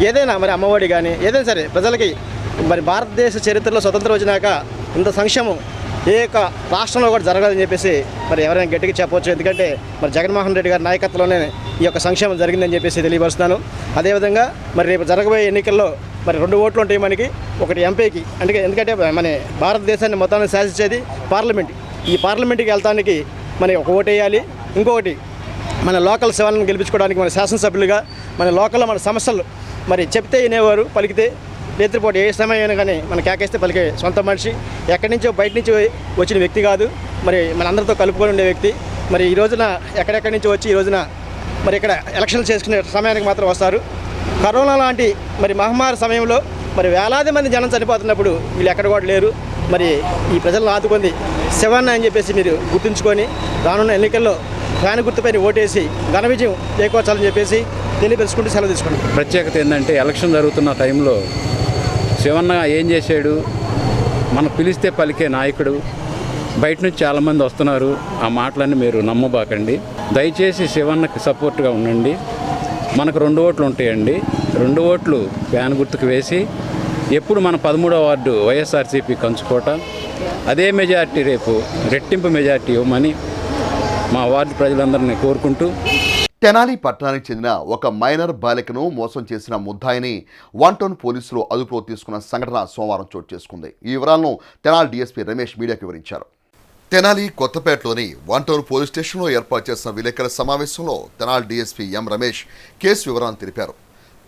Speaker 9: ఏదైనా మరి అమ్మఒడి కానీ ఏదైనా సరే ప్రజలకి మరి భారతదేశ చరిత్రలో స్వతంత్రం వచ్చినాక ఇంత సంక్షేమం ఏ యొక్క రాష్ట్రంలో కూడా జరగదని చెప్పేసి మరి ఎవరైనా గట్టిగా చెప్పవచ్చు. ఎందుకంటే మరి జగన్మోహన్ రెడ్డి గారి నాయకత్వంలోనే ఈ యొక్క సంక్షేమం జరిగిందని చెప్పేసి తెలియపరుస్తున్నాను. అదేవిధంగా మరి రేపు జరగబోయే ఎన్నికల్లో మరి 2 ఓట్లు ఉంటాయి మనకి, ఒకటి ఎంపీకి. ఎందుకంటే మన భారతదేశాన్ని మొత్తాన్ని శాసించేది పార్లమెంట్. ఈ పార్లమెంట్కి వెళ్తానికి మరి ఒక ఓటు వేయాలి. ఇంకొకటి మన లోకల్ సేవలను గెలిపించుకోవడానికి మన శాసనసభ్యులుగా మన లోకల్లో మన సమస్యలు మరి చెప్తే వినేవారు, పలికితే రేత్రిపూట ఏ సమయం కానీ మన కేకేస్తే పలికే సొంత మనిషి, ఎక్కడి నుంచో బయట నుంచి వచ్చిన వ్యక్తి కాదు. మరి మన అందరితో కలుపుకొని ఉండే వ్యక్తి. మరి ఈ రోజున ఎక్కడెక్కడి నుంచి వచ్చి ఈ రోజున మరి ఇక్కడ ఎలక్షన్లు చేసుకునే సమయానికి మాత్రం వస్తారు. కరోనా లాంటి మరి మహమ్మారి సమయంలో మరి వేలాది మంది జనం చనిపోతున్నప్పుడు వీళ్ళు ఎక్కడ కూడా లేరు. మరి ఈ ప్రజలను ఆదుకుంది శివన్న అని చెప్పేసి మీరు గుర్తుంచుకొని రానున్న ఎన్నికల్లో ఫ్యాన్ గుర్తుపైన ఓటేసి ఘన విజయం చేకూర్చాలని చెప్పేసి తెలియపరుచుకుంటూ సెలవు తీసుకోండి.
Speaker 10: ప్రత్యేకత ఏంటంటే ఎలక్షన్ జరుగుతున్న టైంలో శివన్న ఏం చేశాడు, మనం పిలిస్తే పలికే నాయకుడు. బయట నుంచి చాలామంది వస్తున్నారు, ఆ మాటలన్నీ మీరు నమ్మబాకండి. దయచేసి శివన్నకి సపోర్ట్గా ఉండండి. మనకు 2 ఓట్లు ఉంటాయండి. 2 ఓట్లు ఫ్యాన్ గుర్తుకు వేసి ఎప్పుడు మన 13వ వార్డు వైఎస్ఆర్సీపీ కంచుకోట అదే మెజార్టీ రేపు రెట్టింపు మెజార్టీ ఇవ్వమని మా వార్డు ప్రజలందరినీ కోరుకుంటూ,
Speaker 1: తెనాలి పట్టణానికి చెందిన ఒక మైనర్ బాలికను మోసం చేసిన ముద్దాయిని 1 టౌన్ పోలీసులు అదుపులో తీసుకున్న సంఘటన సోమవారం చోటు చేసుకుంది. ఈ వివరాలను తెనాలి డీఎస్పీ రమేష్ మీడియాకు వివరించారు. తెనాలి కొత్తపేటలోని 1 టౌన్ పోలీస్ స్టేషన్లో ఏర్పాటు చేసిన విలేకరుల సమావేశంలో తెనాలి డీఎస్పీ ఎం రమేష్ కేసు వివరాలను తెలిపారు.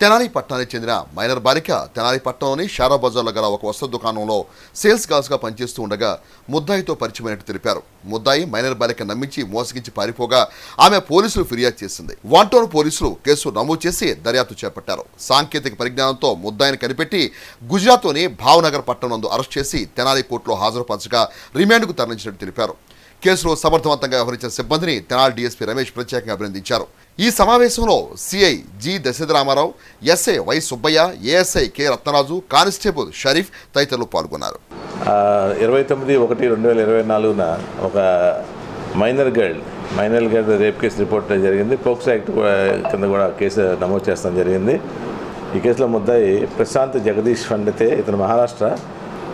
Speaker 1: తెనాలి పట్టణానికి చెందిన మైనర్ బాలిక తెనాలి పట్టణంలోని షారా బజార్లో గల ఒక వస్త్ర దుకాణంలో సేల్స్ గర్ల్స్గా పనిచేస్తూ ఉండగా ముద్దాయితో పరిచయమైనట్టు తెలిపారు. ముద్దాయి మైనర్ బాలిక నమ్మించి మోసగించి పారిపోగా ఆమె పోలీసులు ఫిర్యాదు చేసింది. 1 టౌన్ పోలీసులు కేసు నమోదు చేసి దర్యాప్తు చేపట్టారు. సాంకేతిక పరిజ్ఞానంతో ముద్దాయిని కనిపెట్టి గుజరాత్లోని భావనగర్ పట్టణం నందు అరెస్ట్ చేసి తెనాలి కోర్టులో హాజరుపరచగా రిమాండ్కు తరలించినట్టు తెలిపారు. కేసులో సమర్థవంతంగా వ్యవహరించిన సిబ్బందిని తెనాలి డీఎస్పీ రమేష్ ప్రత్యేకంగా అభినందించారు. ఈ సమావేశంలో CI G Dasaratha Rama Rao, SI Y Subbaiah, ASI K Ratnaraju, constable Sharif తదితరులు పాల్గొన్నారు.
Speaker 2: 29/1/2024 ఒక minor girl rape case report జరిగింది. పోక్సో యాక్ట్ కింద కూడా కేసు నమోదు చేస్తాం జరిగింది. ఈ కేసులో ముద్దాయి ప్రశాంత్ జగదీష్ పండితే, ఇతను మహారాష్ట్ర.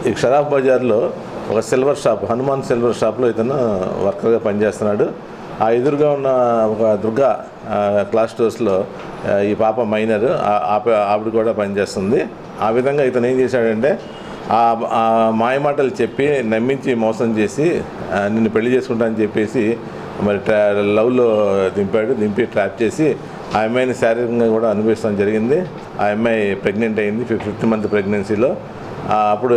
Speaker 2: ఈ షరాఫ్ బజార్లో ఒక సిల్వర్ షాప్, హనుమాన్ సిల్వర్ షాప్లో ఇతను వర్కర్గా పనిచేస్తున్నాడు. ఆ ఎదురుగా ఉన్న ఒక దుర్గా క్లాస్ స్టోర్స్లో ఈ పాప మైనర్, ఆవిడ కూడా పనిచేస్తుంది. ఆ విధంగా ఇతను ఏం చేశాడంటే ఆ మాయమాటలు చెప్పి నమ్మించి మోసం చేసి నిన్ను పెళ్లి చేసుకుంటానని చెప్పేసి మరి లవ్లో దింపి ట్రాప్ చేసి ఆ అమ్మాయిని శారీరకంగా కూడా అనుభవిస్తాం జరిగింది. ఆ అమ్మాయి ప్రెగ్నెంట్ అయింది 5th మంత్ ప్రెగ్నెన్సీలో. అప్పుడు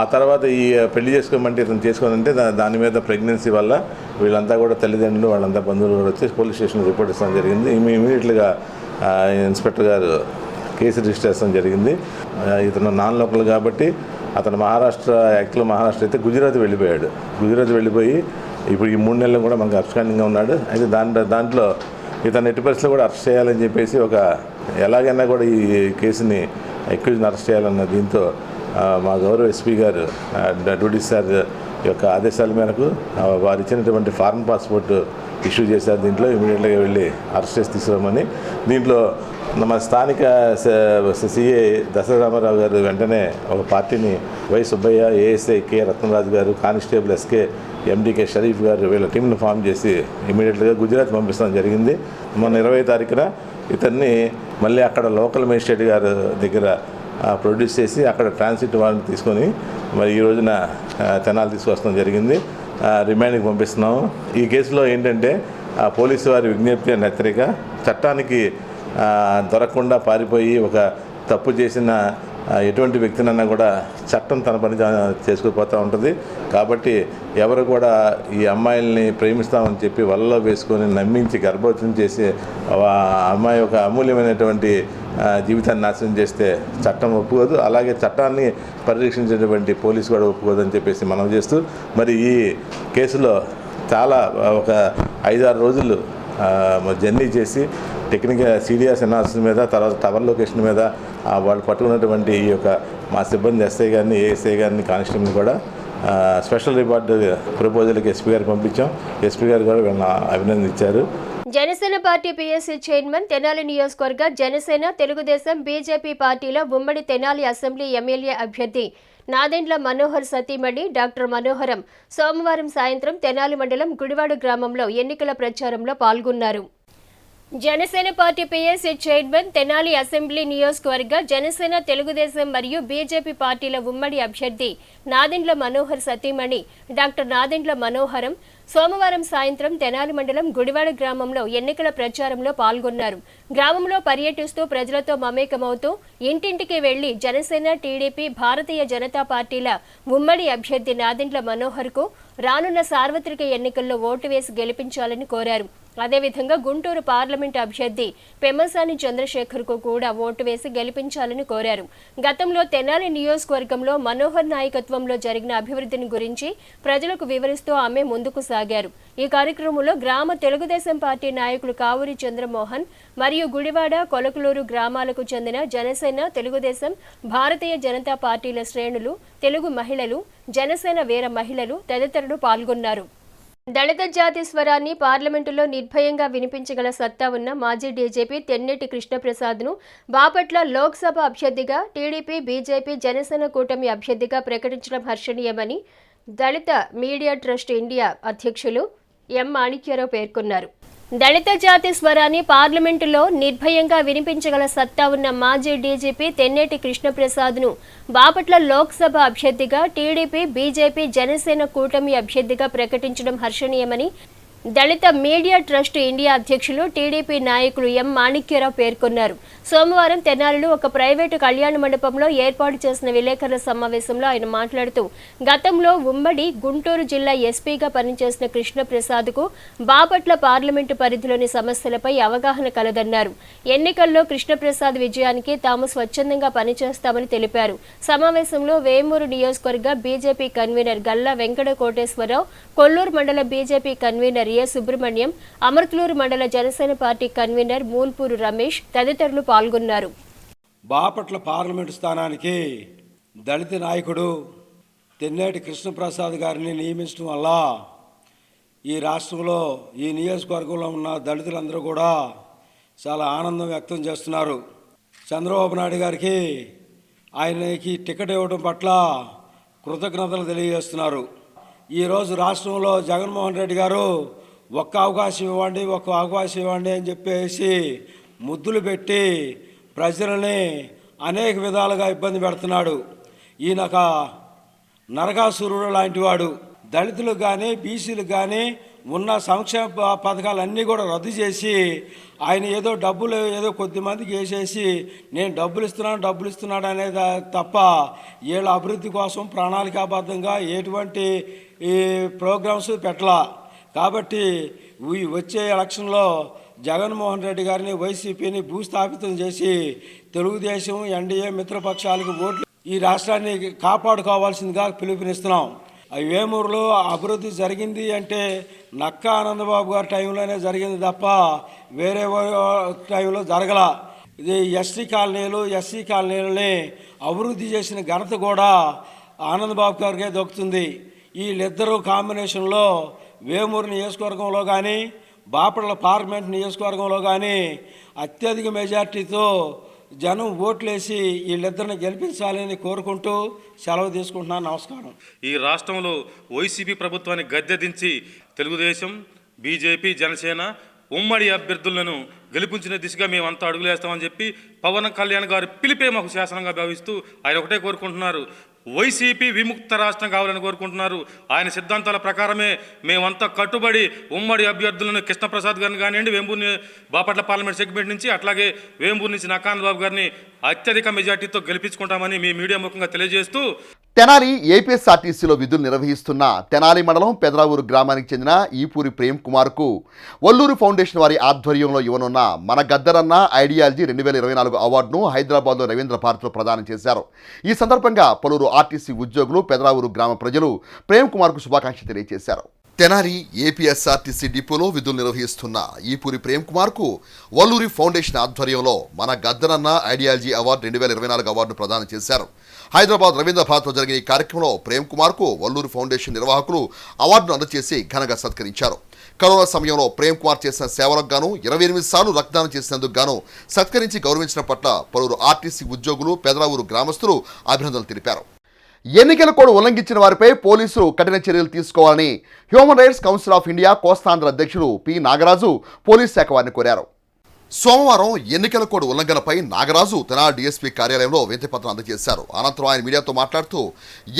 Speaker 2: ఆ తర్వాత ఈ పెళ్లి చేసుకోమంటే ఇతను చేసుకోనంటే దాని మీద ప్రెగ్నెన్సీ వల్ల వీళ్ళంతా కూడా తల్లిదండ్రులు వాళ్ళంతా బంధువులు కూడా వచ్చి పోలీస్ స్టేషన్లో రిపోర్ట్ ఇస్తాం జరిగింది. ఇమీడియట్గా ఇన్స్పెక్టర్ గారు కేసు రిజిస్టర్ చేస్తాం జరిగింది. ఇతను నాన్ లోకల్ కాబట్టి అతను యాక్చువల్గా మహారాష్ట్ర అయితే గుజరాత్ వెళ్ళిపోయి ఇప్పుడు ఈ 3 నెలలు కూడా మనకు అబ్స్కాండింగ్గా ఉన్నాడు. అయితే దాంట్లో ఇతను ఎట్టి పరిస్థితుల్లో కూడా అరెస్ట్ చేయాలని చెప్పేసి ఎలాగైనా కూడా ఈ కేసుని అక్యూజ్ని అరెస్ట్ చేయాలన్న దీంతో మా గౌరవ ఎస్పీ గారు డ్యూటీ సార్ యొక్క ఆదేశాల మేరకు వారు ఇచ్చినటువంటి ఫారెన్ పాస్పోర్ట్ ఇష్యూ చేశారు. దీంట్లో ఇమీడియట్గా వెళ్ళి అరెస్ట్ చేసి తీసుకురామని. దీంట్లో మన స్థానిక సిఏ దశరామారావు గారు వెంటనే ఒక పార్టీని Y Subbaiah, ASI K Ratnaraju గారు, కానిస్టేబుల్ ఎస్కే ఎండికే షరీఫ్ గారు వీళ్ళ టీంను ఫామ్ చేసి ఇమీడియట్గా గుజరాత్ పంపించడం జరిగింది. మొన్న 20వ తారీఖున ఇతన్ని మళ్ళీ అక్కడ లోకల్ మేజిస్ట్రేట్ గారి దగ్గర ప్రొడ్యూస్ చేసి అక్కడ ట్రాన్సిట్ వారెంట్ తీసుకొని మరి ఈ రోజున తెనాలి తీసుకొస్తాం జరిగింది. రిమాండ్కి పంపిస్తున్నాము. ఈ కేసులో ఏంటంటే పోలీసు వారి విజ్ఞప్తి అని హెచ్చరిక, చట్టానికి దొరకకుండా పారిపోయి ఒక తప్పు చేసిన ఎటువంటి వ్యక్తినన్నా కూడా చట్టం తన పని చేసుకుపోతూ ఉంటుంది. కాబట్టి ఎవరు కూడా ఈ అమ్మాయిల్ని ప్రేమిస్తామని చెప్పి వలలో వేసుకొని నమ్మించి గర్భవతం చేసి అమ్మాయి ఒక అమూల్యమైనటువంటి జీవితాన్ని నాశనం చేస్తే చట్టం ఒప్పుకోదు. అలాగే చట్టాన్ని పరిరక్షించేటువంటి పోలీసు కూడా ఒప్పుకోదని చెప్పేసి మనం చేస్తూ మరి ఈ కేసులో చాలా ఒక 5-6 రోజులు జర్నీ చేసి టెక్నికల్ సీరియస్ అనాలిసిస్ మీద, తర్వాత టవర్ లొకేషన్ మీద వాళ్ళు పట్టుకున్నటువంటి ఈ యొక్క మా సిబ్బంది ఎస్ఐ గారిని, ఏఎస్ఐ గారిని, కానిస్టేబుల్ని కూడా స్పెషల్ రివార్డు ప్రపోజల్కి ఎస్పీ గారికి పంపించాం. ఎస్పీ గారు కూడా వీళ్ళని అభినందించారు.
Speaker 6: Janasena party PSC chairman Tenali నియోజకవర్గ జనసేన, తెలుగుదేశం, బీజేపీ పార్టీల ఉమ్మడి తెనాలి అసెంబ్లీ ఎమ్మెల్యే అభ్యర్థి నాదెండ్ల మనోహర్ సతీమణి డాక్టర్ మనోహరం సోమవారం సాయంత్రం తెనాలి మండలం గుడివాడ గ్రామంలో ఎన్నికల ప్రచారంలో పాల్గొన్నారు. Janasena party PSC chairman, Tenali assembly నియోజకవర్గ జనసేన, తెలుగుదేశం మరియు బీజేపీ పార్టీల ఉమ్మడి అభ్యర్థి నాదెండ్ల మనోహర్ సతీమణి డాక్టర్ నాదెండ్ల మనోహరం సోమవారం సాయంత్రం తెనాలి మండలం గుడివాడ గ్రామంలో ఎన్నికల ప్రచారంలో పాల్గొన్నారు. గ్రామంలో పర్యటిస్తూ ప్రజలతో మమేకమవుతూ ఇంటింటికి వెళ్లి జనసేన, టీడీపీ, భారతీయ జనతా పార్టీల ఉమ్మడి అభ్యర్థి నాదెండ్ల మనోహర్కు రానున్న సార్వత్రిక ఎన్నికల్లో ఓటు వేసి గెలిపించాలని కోరారు. అదేవిధంగా గుంటూరు పార్లమెంటు అభ్యర్థి పెమ్మసాని చంద్రశేఖర్కు కూడా ఓటు వేసి గెలిపించాలని కోరారు. గతంలో తెనాలి నియోజకవర్గంలో మనోహర్ నాయకత్వంలో జరిగిన అభివృద్ధిని గురించి ప్రజలకు వివరిస్తూ ఆమె ముందుకు సాగారు. ఈ కార్యక్రమంలో గ్రామ తెలుగుదేశం పార్టీ నాయకులు కావూరి చంద్రమోహన్ మరియు గుడివాడ, కొలకలూరు గ్రామాలకు చెందిన జనసేన, తెలుగుదేశం, భారతీయ జనతా పార్టీల శ్రేణులు, తెలుగు మహిళలు, జనసేన వీర మహిళలు తదితరులు పాల్గొన్నారు. దళిత జాతి స్వరాన్ని పార్లమెంటులో నిర్భయంగా వినిపించగల సత్తా ఉన్న మాజీ డీజీపీ తెన్నేటి కృష్ణప్రసాద్ను బాపట్ల లోక్సభ అభ్యర్థిగా టీడీపీ, బీజేపీ, జనసేన కూటమి అభ్యర్థిగా ప్రకటించడం హర్షణీయమని దళిత మీడియా ట్రస్ట్ ఇండియా అధ్యక్షులు ఎం మాణిక్యరావు పేర్కొన్నారు. దళిత జాతి స్వరాన్ని పార్లమెంటులో నిర్భయంగా వినిపించగల సత్తా ఉన్న మాజీ డీజీపీ తెన్నేటి కృష్ణప్రసాద్ను బాపట్ల లోక్సభ అభ్యర్థిగా టీడీపీ, బీజేపీ, జనసేన కూటమి అభ్యర్థిగా ప్రకటించడం హర్షణీయమని దళిత మీడియా ట్రస్ట్ ఇండియా అధ్యక్షులు టీడీపీ నాయకులు ఎం మాణిక్యరావు పేర్కొన్నారు. సోమవారం తెనాలిలో ఒక ప్రైవేటు కళ్యాణ మండపంలో ఏర్పాటు చేసిన విలేకరుల సమావేశంలో ఆయన మాట్లాడుతూ గతంలో ఉమ్మడి గుంటూరు జిల్లా ఎస్పీగా పనిచేసిన కృష్ణప్రసాద్కు బాపట్ల పార్లమెంటు పరిధిలోని సమస్యలపై అవగాహన కలదన్నారు. ఎన్నికల్లో కృష్ణప్రసాద్ విజయానికి తాము స్వచ్ఛందంగా పనిచేస్తామని తెలిపారు. సమావేశంలో వేమూరు నియోజకవర్గ బీజేపీ కన్వీనర్ గల్లా వెంకట కోటేశ్వరరావు, కొల్లూరు మండల బీజేపీ కన్వీనర్ ఏ సుబ్రహ్మణ్యం, అమర్తలూరు మండల జనసేన పార్టీ కన్వీనర్ మూల్పూరు రమేష్ తదితరులు పాల్గొన్నారు.
Speaker 11: బాపట్ల పార్లమెంటు స్థానానికి దళిత నాయకుడు తెన్నేటి కృష్ణప్రసాద్ గారిని నియమించడం వల్ల ఈ రాష్ట్రంలో, ఈ నియోజకవర్గంలో ఉన్న దళితులందరూ కూడా చాలా ఆనందం వ్యక్తం చేస్తున్నారు. చంద్రబాబు నాయుడు గారికి ఆయనకి టికెట్ ఇవ్వడం పట్ల కృతజ్ఞతలు తెలియజేస్తున్నారు. ఈరోజు రాష్ట్రంలో జగన్మోహన్ రెడ్డి గారు ఒక్క అవకాశం ఇవ్వండి అని చెప్పేసి ముద్దులు పెట్టి ప్రజలని అనేక విధాలుగా ఇబ్బంది పెడుతున్నాడు. ఈయనొక నరకాసురుడు లాంటి వాడు. దళితులకు కానీ, బీసీలకు కానీ ఉన్న సంక్షేమ పథకాలన్నీ కూడా రద్దు చేసి ఆయన ఏదో కొద్దిమందికి వేసేసి నేను డబ్బులు ఇస్తున్నాడు అనేది తప్ప వీళ్ళ అభివృద్ధి కోసం ప్రణాళికాబద్ధంగా ఎటువంటి ఈ ప్రోగ్రామ్స్ పెట్టలా. కాబట్టి వచ్చే ఎలక్షన్లో జగన్మోహన్ రెడ్డి గారిని, వైసీపీని భూస్థాపితం చేసి తెలుగుదేశం, ఎన్డీఏ మిత్రపక్షాలకు ఓట్లు ఈ రాష్ట్రాన్ని కాపాడుకోవాల్సిందిగా పిలుపునిస్తున్నాం. వేమూరులో అభివృద్ధి జరిగింది అంటే నక్కా ఆనందబాబు గారి టైంలోనే జరిగింది తప్ప వేరే టైంలో జరగల. ఇది ఎస్సీ కాలనీలని అభివృద్ధి చేసిన ఘనత కూడా ఆనందబాబు గారికే దొక్కుతుంది. వీళ్ళిద్దరూ కాంబినేషన్లో వేమూరు నియోజకవర్గంలో కానీ, బాపట్ల పార్లమెంట్ నియోజకవర్గంలో కానీ అత్యధిక మెజార్టీతో జనం ఓట్లేసి వీళ్ళిద్దరిని గెలిపించాలని కోరుకుంటూ సెలవు తీసుకుంటున్నాను. నమస్కారం.
Speaker 12: ఈ రాష్ట్రంలో వైసీపీ ప్రభుత్వాన్ని గద్దెదించి తెలుగుదేశం, బీజేపీ, జనసేన ఉమ్మడి అభ్యర్థులను గెలిపించిన దిశగా మేమంతా అడుగులేస్తామని చెప్పి పవన్ కళ్యాణ్ గారు పిలిపే మాకు శాసనంగా భావిస్తూ ఆయన ఒకటే కోరుకుంటున్నారు, వైసీపీ విముక్త రాష్ట్రం కావాలని కోరుకుంటున్నారు. ఆయన సిద్ధాంతాల ప్రకారమే మేమంతా కట్టుబడి ఉమ్మడి అభ్యర్థులను కృష్ణప్రసాద్ గారిని కానివ్వండి, వేంబూరు బాపట్ల పార్లమెంట్ సెగ్మెంట్ నుంచి, అట్లాగే వేంబూరు నుంచి నకాంత్ బాబు గారిని అత్యధిక మెజార్టీతో గెలిపించుకుంటామని మీ మీడియా ముఖంగా తెలియజేస్తూ,
Speaker 1: తెనాలి ఏపీఎస్ఆర్టీసీలో విధులు నిర్వహిస్తున్న తెనాలి మండలం పెదరావూరు గ్రామానికి చెందిన ఈపూరి ప్రేమ్ కుమార్కు వల్లూరు ఫౌండేషన్ వారి ఆధ్వర్యంలో ఇవ్వనున్న మన గద్దరన్న ఐడియాలజీ 2024 అవార్డును హైదరాబాద్లో రవీంద్ర భారత్లో ప్రదానం చేశారు. ఈ సందర్భంగా పలువురు ఆర్టీసీ ఉద్యోగులు, పెదరావూరు గ్రామ ప్రజలు ప్రేమ్ కుమార్కు శుభాకాంక్షలు తెలియజేశారు. తెనాలి ఏపీఎస్ఆర్టీసీ డిపోలో విధులు నిర్వహిస్తున్న ఈపూరి ప్రేమ్ కుమార్కు వల్లూరి ఫౌండేషన్ ఆధ్వర్యంలో మన గద్దరన్న ఐడియాలజీ అవార్డు 2024 అవార్డును ప్రదానం చేశారు. హైదరాబాద్ రవీంద్ర భారత్లో జరిగిన ఈ కార్యక్రమంలో ప్రేమ్ కుమార్కు వల్లూరు ఫౌండేషన్ నిర్వాహకులు అవార్డును అందజేసి ఘనంగా సత్కరించారు. కరోనా సమయంలో ప్రేమ్ కుమార్ చేసిన సేవలకు గాను 28 సార్లు రక్తదానం చేసినందుకు గాను సత్కరించి గౌరవించడం పట్ల పలువురు ఆర్టీసీ ఉద్యోగులు, పెదరావూరు గ్రామస్తులు అభినందనలు తెలిపారు. ఎన్నికల కోడ్ ఉల్లంఘించిన వారిపై పోలీసులు కఠిన చర్యలు తీసుకోవాలని human rights council of India Kostandhra అధ్యక్షుడు పి నాగరాజు పోలీస్ శాఖ వారిని కోరారు. సోమవారం ఎన్నికల కోడ్ ఉల్లంఘనపై నాగరాజు తెనాలి డీఎస్పీ కార్యాలయంలో వినతిపత్రం అందజేశారు. అనంతరం ఆయన మీడియాతో మాట్లాడుతూ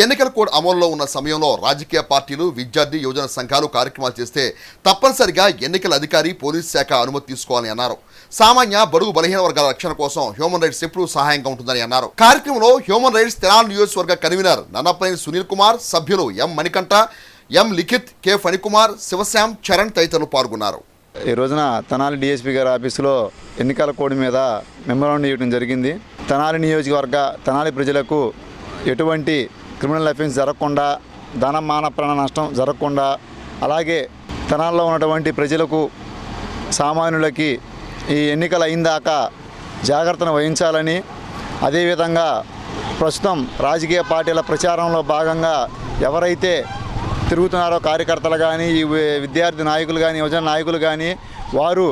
Speaker 1: ఎన్నికల కోడ్ అమలులో ఉన్న సమయంలో రాజకీయ పార్టీలు, విద్యార్థి, యువజన సంఘాలు కార్యక్రమాలు చేస్తే తప్పనిసరిగా ఎన్నికల అధికారి, పోలీస్ శాఖ అనుమతి తీసుకోవాలని అన్నారు. సామాన్య, బడుగు, బలహీన వర్గాల రక్షణ కోసం హ్యూమన్ రైట్స్ ఎప్పుడూ సహాయంగా ఉంటుందని అన్నారు. కార్యక్రమంలో హ్యూమన్ రైట్స్ తెనాలి నియోజకవర్గ కన్వీనర్ నన్నపనేని సునీల్ కుమార్, సభ్యులు ఎం మణికంఠ, ఎం లిఖిత్, కె ఫణికుమార్, శివశ్యామ్, చరణ్ తదితరులు పాల్గొన్నారు.
Speaker 13: ఈ రోజున తెనాలి డిఎస్పీ గారి ఆఫీసులో ఎన్నికల కోడ్ మీద మెమోరాండం ఇవ్వడం జరిగింది. తెనాలి నియోజకవర్గ తెనాలి ప్రజలకు ఎటువంటి క్రిమినల్ అఫెన్స్ జరగకుండా, ధన మాన ప్రాణ నష్టం జరగకుండా, అలాగే తెనాలిలో ఉన్నటువంటి ప్రజలకు, సామాన్యులకి ఈ ఎన్నికలు అయిందాక జాగ్రత్తను వహించాలని, అదేవిధంగా ప్రస్తుతం రాజకీయ పార్టీల ప్రచారంలో భాగంగా ఎవరైతే తిరుగుతున్నారో కార్యకర్తలు కానీ, ఈ విద్యార్థి నాయకులు కానీ, యువజన నాయకులు కానీ, వారు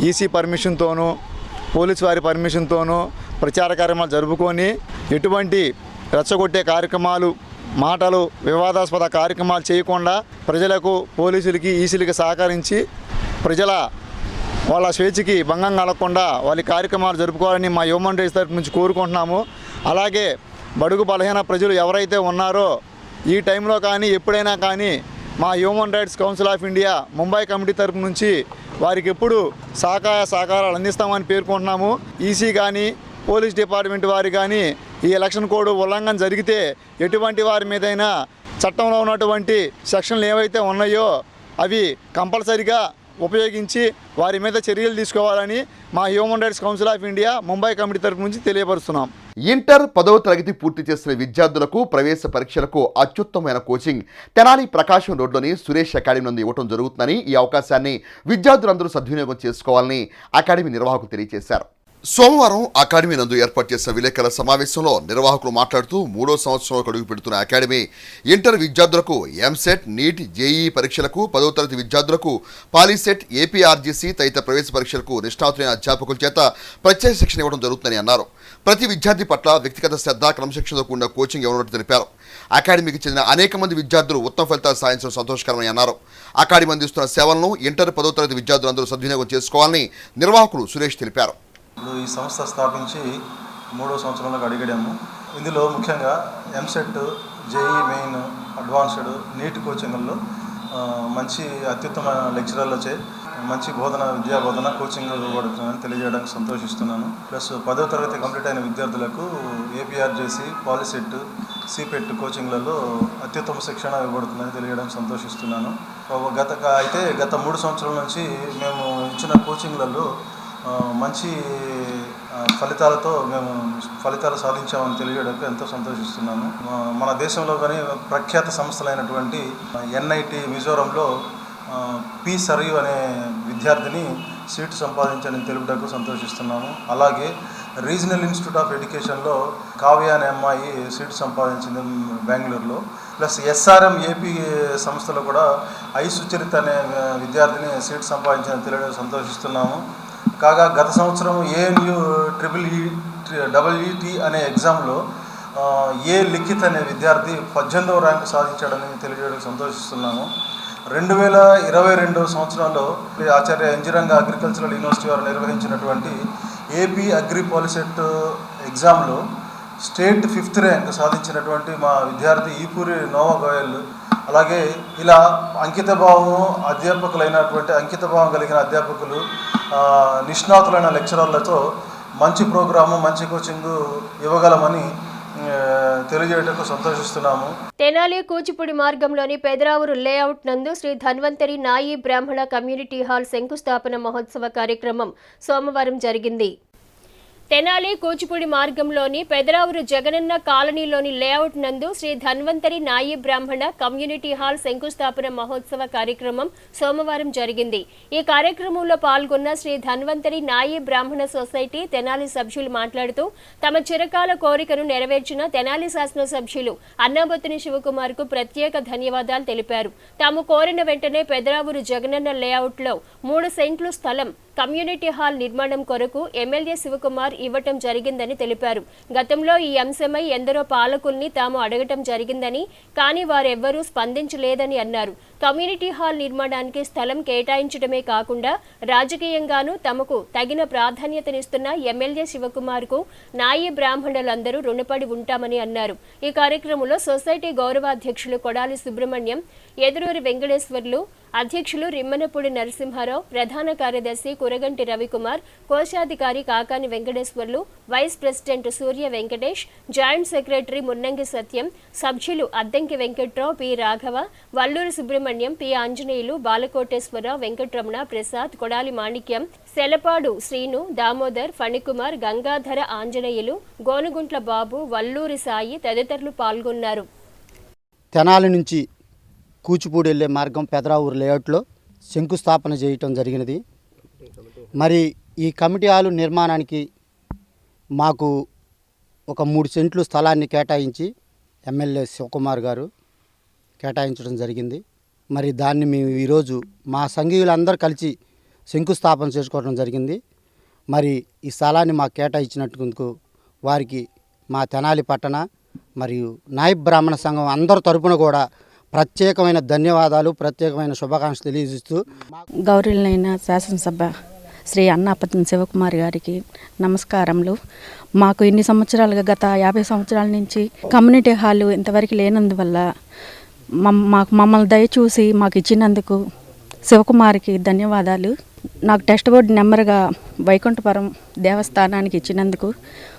Speaker 13: ఈసీ పర్మిషన్తోనూ, పోలీసు వారి పర్మిషన్తోనూ ప్రచార కార్యక్రమాలు జరుపుకొని ఎటువంటి రెచ్చగొట్టే కార్యక్రమాలు, మాటలు, వివాదాస్పద కార్యక్రమాలు చేయకుండా ప్రజలకు, పోలీసులకి, ఈసీలకి సహకరించి ప్రజల వాళ్ళ స్వేచ్ఛకి భంగం కలగకుండా వాళ్ళ కార్యక్రమాలు జరుపుకోవాలని మా హ్యూమన్ రైట్స్ తరఫు నుంచి కోరుకుంటున్నాము. అలాగే బడుగు బలహీన ప్రజలు ఎవరైతే ఉన్నారో ఈ టైంలో కానీ, ఎప్పుడైనా కానీ మా human rights council of India Mumbai committee తరపు నుంచి వారికి ఎప్పుడు సహకారాలు అందిస్తామని పేర్కొంటున్నాము. ఈసీ కానీ, పోలీస్ డిపార్ట్మెంట్ వారు కానీ ఈ ఎలక్షన్ కోడ్ ఉల్లంఘన జరిగితే ఎటువంటి వారి మీదైనా చట్టంలో ఉన్నటువంటి సెక్షన్లు ఏవైతే ఉన్నాయో అవి కంపల్సరిగా ఉపయోగించి వారి మీద చర్యలు తీసుకోవాలని మా human rights council of India Mumbai committee తరపు నుంచి తెలియపరుస్తున్నాం.
Speaker 1: ఇంటర్ 10వ తరగతి పూర్తి చేసిన విద్యార్థులకు ప్రవేశ పరీక్షలకు అత్యుత్తమమైన కోచింగ్ తెనాలి ప్రకాశం రోడ్లోని సురేష్ అకాడమీ నుండి ఇవ్వడం జరుగుతుందని, ఈ అవకాశాన్ని విద్యార్థులందరూ సద్వినియోగం చేసుకోవాలని అకాడమీ నిర్వాహకులు తెలియజేశారు. సోమవారం అకాడమీ నందు ఏర్పాటు చేసిన విలేకరుల సమావేశంలో నిర్వాహకులు మాట్లాడుతూ 3వ సంవత్సరంలో అడుగు పెడుతున్న అకాడమీ ఇంటర్ విద్యార్థులకు ఎంసెట్, నీట్, జేఈఈ పరీక్షలకు, 10వ తరగతి విద్యార్థులకు పాలీసెట్, ఏపీఆర్జీసీ తదితర ప్రవేశ పరీక్షలకు నిష్ణాతులైన అధ్యాపకుల చేత ప్రత్యేక శిక్షణ ఇవ్వడం జరుగుతుందని అన్నారు. ప్రతి విద్యార్థి పట్ల వ్యక్తిగత శ్రద్ధ, క్రమశిక్షణతో కూడిన కోచింగ్ ఇవ్వనున్నట్టు తెలిపారు. అకాడమీకి చెందిన అనేక మంది విద్యార్థులు ఉత్తమ ఫలితాలు సాధించడం సంతోషకరమని అన్నారు. అకాడమీ అందిస్తున్న సేవలను ఇంటర్ 10వ తరగతి విద్యార్థులందరూ సద్వినియోగం చేసుకోవాలని నిర్వాహకులు సురేష్ తెలిపారు.
Speaker 14: ఇప్పుడు ఈ సంస్థ స్థాపించి 3వ సంవత్సరంలోకి అడిగాము. ఇందులో ముఖ్యంగా EAMCET, JEE main, advanced, NEET కోచింగ్ల్లో మంచి అత్యుత్తమ లెక్చరర్లచే మంచి విద్యా బోధన కోచింగ్ ఇవ్వబడుతుందని తెలియజేయడానికి సంతోషిస్తున్నాను. ప్లస్ 10వ తరగతి కంప్లీట్ అయిన విద్యార్థులకు ఏపీఆర్జేసీ, పాలిసెట్, సిపెట్ కోచింగ్లలో అత్యుత్తమ శిక్షణ ఇవ్వబడుతుందని తెలియజేయడానికి సంతోషిస్తున్నాను. గత 3 సంవత్సరాల నుంచి మేము ఇచ్చిన కోచింగ్లలో మంచి ఫలితాలతో మేము ఫలితాలు సాధించామని తెలియడానికి ఎంతో సంతోషిస్తున్నాను. మన దేశంలో కానీ ప్రఖ్యాత సంస్థలైనటువంటి ఎన్ఐటి మిజోరంలో పి సరియు అనే విద్యార్థిని సీటు సంపాదించాలని తెలుపుటకు సంతోషిస్తున్నాము. అలాగే రీజనల్ ఇన్స్టిట్యూట్ ఆఫ్ ఎడ్యుకేషన్లో కావ్య అనే అమ్మాయి సీటు సంపాదించింది బెంగళూరులో. ప్లస్ ఎస్ఆర్ఎం ఏపీ సంస్థలో కూడా ఐ సుచరిత అనే విద్యార్థిని సీటు సంపాదించాలని తెలియడం సంతోషిస్తున్నాము. కాగా గత సంవత్సరం ANU EET అనే ఎగ్జామ్లో ఏ లిఖిత్ అనే విద్యార్థి 18వ ర్యాంకు సాధించాడని తెలియజేయడం సంతోషిస్తున్నాము. 2022 సంవత్సరంలో ఆచార్య ఎన్జిరంగా అగ్రికల్చరల్ యూనివర్సిటీ వారు నిర్వహించినటువంటి AP అగ్రి పాలిసెట్ ఎగ్జామ్లో స్టేట్ 5th ర్యాంక్ సాధించినటువంటి మా విద్యార్థి ఈపూరి నోవా గోయల్, అలాగే ఇలా అంకితభావం కలిగిన అధ్యాపకులు, నిష్ణాతులైన లెక్చరర్లతో మంచి ప్రోగ్రాము, మంచి కోచింగ్ ఇవ్వగలమని తెలియజేయటకు సంతోషిస్తున్నాము.
Speaker 6: తెనాలి కూచిపూడి మార్గంలోని పెదరావూరు లేఅవుట్ నందు శ్రీ ధన్వంతరి నాయి బ్రాహ్మణ కమ్యూనిటీ హాల్ శంకుస్థాపన మహోత్సవ కార్యక్రమం సోమవారం జరిగింది. తెనాలి కూచిపూడి మార్గంలోని పెదరావూరు జగనన్న కాలనీలోని లేఅవుట్ నందు శ్రీ ధన్వంతరి నాయి బ్రాహ్మణ కమ్యూనిటీ హాల్ శంకుస్థాపన మహోత్సవ కార్యక్రమం సోమవారం జరిగింది. ఈ కార్యక్రమంలో పాల్గొన్న శ్రీ ధన్వంతరి నాయి బ్రాహ్మణ సొసైటీ తెనాలి సభ్యులు మాట్లాడుతూ తమ చిరకాల కోరికను నెరవేర్చిన తెనాలి శాసనసభ్యులు అన్నాబత్తుని శివకుమార్ కు ప్రత్యేక ధన్యవాదాలు తెలిపారు. తాము కోరిన వెంటనే పెదరావూరు జగనన్న లేఅవుట్లో 3 సెంట్లు స్థలం కమ్యూనిటీ హాల్ నిర్మాణం కొరకు ఎమ్మెల్యే శివకుమార్ ఇవ్వటం జరిగిందని తెలిపారు. గతంలో ఈ అంశమై ఎందరో పాలకుల్ని తాము అడగటం జరిగిందని, కానీ వారెవ్వరూ స్పందించలేదని అన్నారు. కమ్యూనిటీ హాల్ నిర్మాణానికి స్థలం కేటాయించడమే కాకుండా రాజకీయంగానూ తమకు తగిన ప్రాధాన్యతనిస్తున్న ఎమ్మెల్యే శివకుమార్ కు నాయి బ్రాహ్మణులందరూ రుణపడి ఉంటామని అన్నారు. ఈ కార్యక్రమంలో సొసైటీ గౌరవాధ్యక్షులు కొడాలి సుబ్రహ్మణ్యం, ఎదురూరి వెంకటేశ్వర్లు, అధ్యక్షులు రిమ్మనపూడి నరసింహారావు, ప్రధాన కార్యదర్శి కురగంటి రవికుమార్, కోశాధికారి కాకాని వెంకటేశ్వర్లు, వైస్ ప్రెసిడెంట్ సూర్య వెంకటేష్, జాయింట్ సెక్రటరీ మున్నంగి సత్యం, సభ్యులు అద్దంకి వెంకట్రావు, పి రాఘవ, వల్లూరు సుబ్రహ్మణ్యం, పి ఆంజనేయులు, బాలకోటేశ్వరరావు, వెంకటరమణ, ప్రసాద్, కొడాలి మాణిక్యం, సెలపాడు శ్రీను, దామోదర్, ఫణికుమార్, గంగాధర ఆంజనేయులు, గోనుగుంట్ల బాబు, వల్లూరి సాయి తదితరులు పాల్గొన్నారు.
Speaker 15: తెనాలి నుంచి కూచిపూడి వెళ్ళే మార్గం పెదరావూరు లేఅవుట్లో శంకుస్థాపన చేయటం జరిగినది. మరి ఈ కమిటీ హాలు నిర్మాణానికి మాకు ఒక 3 సెంట్లు స్థలాన్ని కేటాయించి ఎమ్మెల్యే శివకుమార్ గారు కేటాయించడం జరిగింది. మరి దాన్ని మేము ఈరోజు మా సంఘీయులందరూ కలిసి శంకుస్థాపన చేసుకోవడం జరిగింది. మరి ఈ స్థలాన్ని మాకు కేటాయించినందుకు వారికి మా తెనాలి పట్టణ మరియు నాయి బ్రాహ్మణ సంఘం అందరి తరపున కూడా ప్రత్యేకమైన ధన్యవాదాలు, ప్రత్యేకమైన శుభాకాంక్షలు తెలియజేస్తూ
Speaker 16: గౌరవులైన శాసనసభ శ్రీ అన్నాపత్ని శివకుమార్ గారికి నమస్కారములు. మాకు ఇన్ని సంవత్సరాలుగా గత 50 సంవత్సరాల నుంచి కమ్యూనిటీ హాల్ ఇంతవరకు లేనందువల్ల మమ్మల్ని దయచూసి మాకు ఇచ్చినందుకు శివకుమార్కి ధన్యవాదాలు. నాకు టెస్ట్ బోర్డు నెంబర్గా వైకుంఠపురం దేవస్థానానికి ఇచ్చినందుకు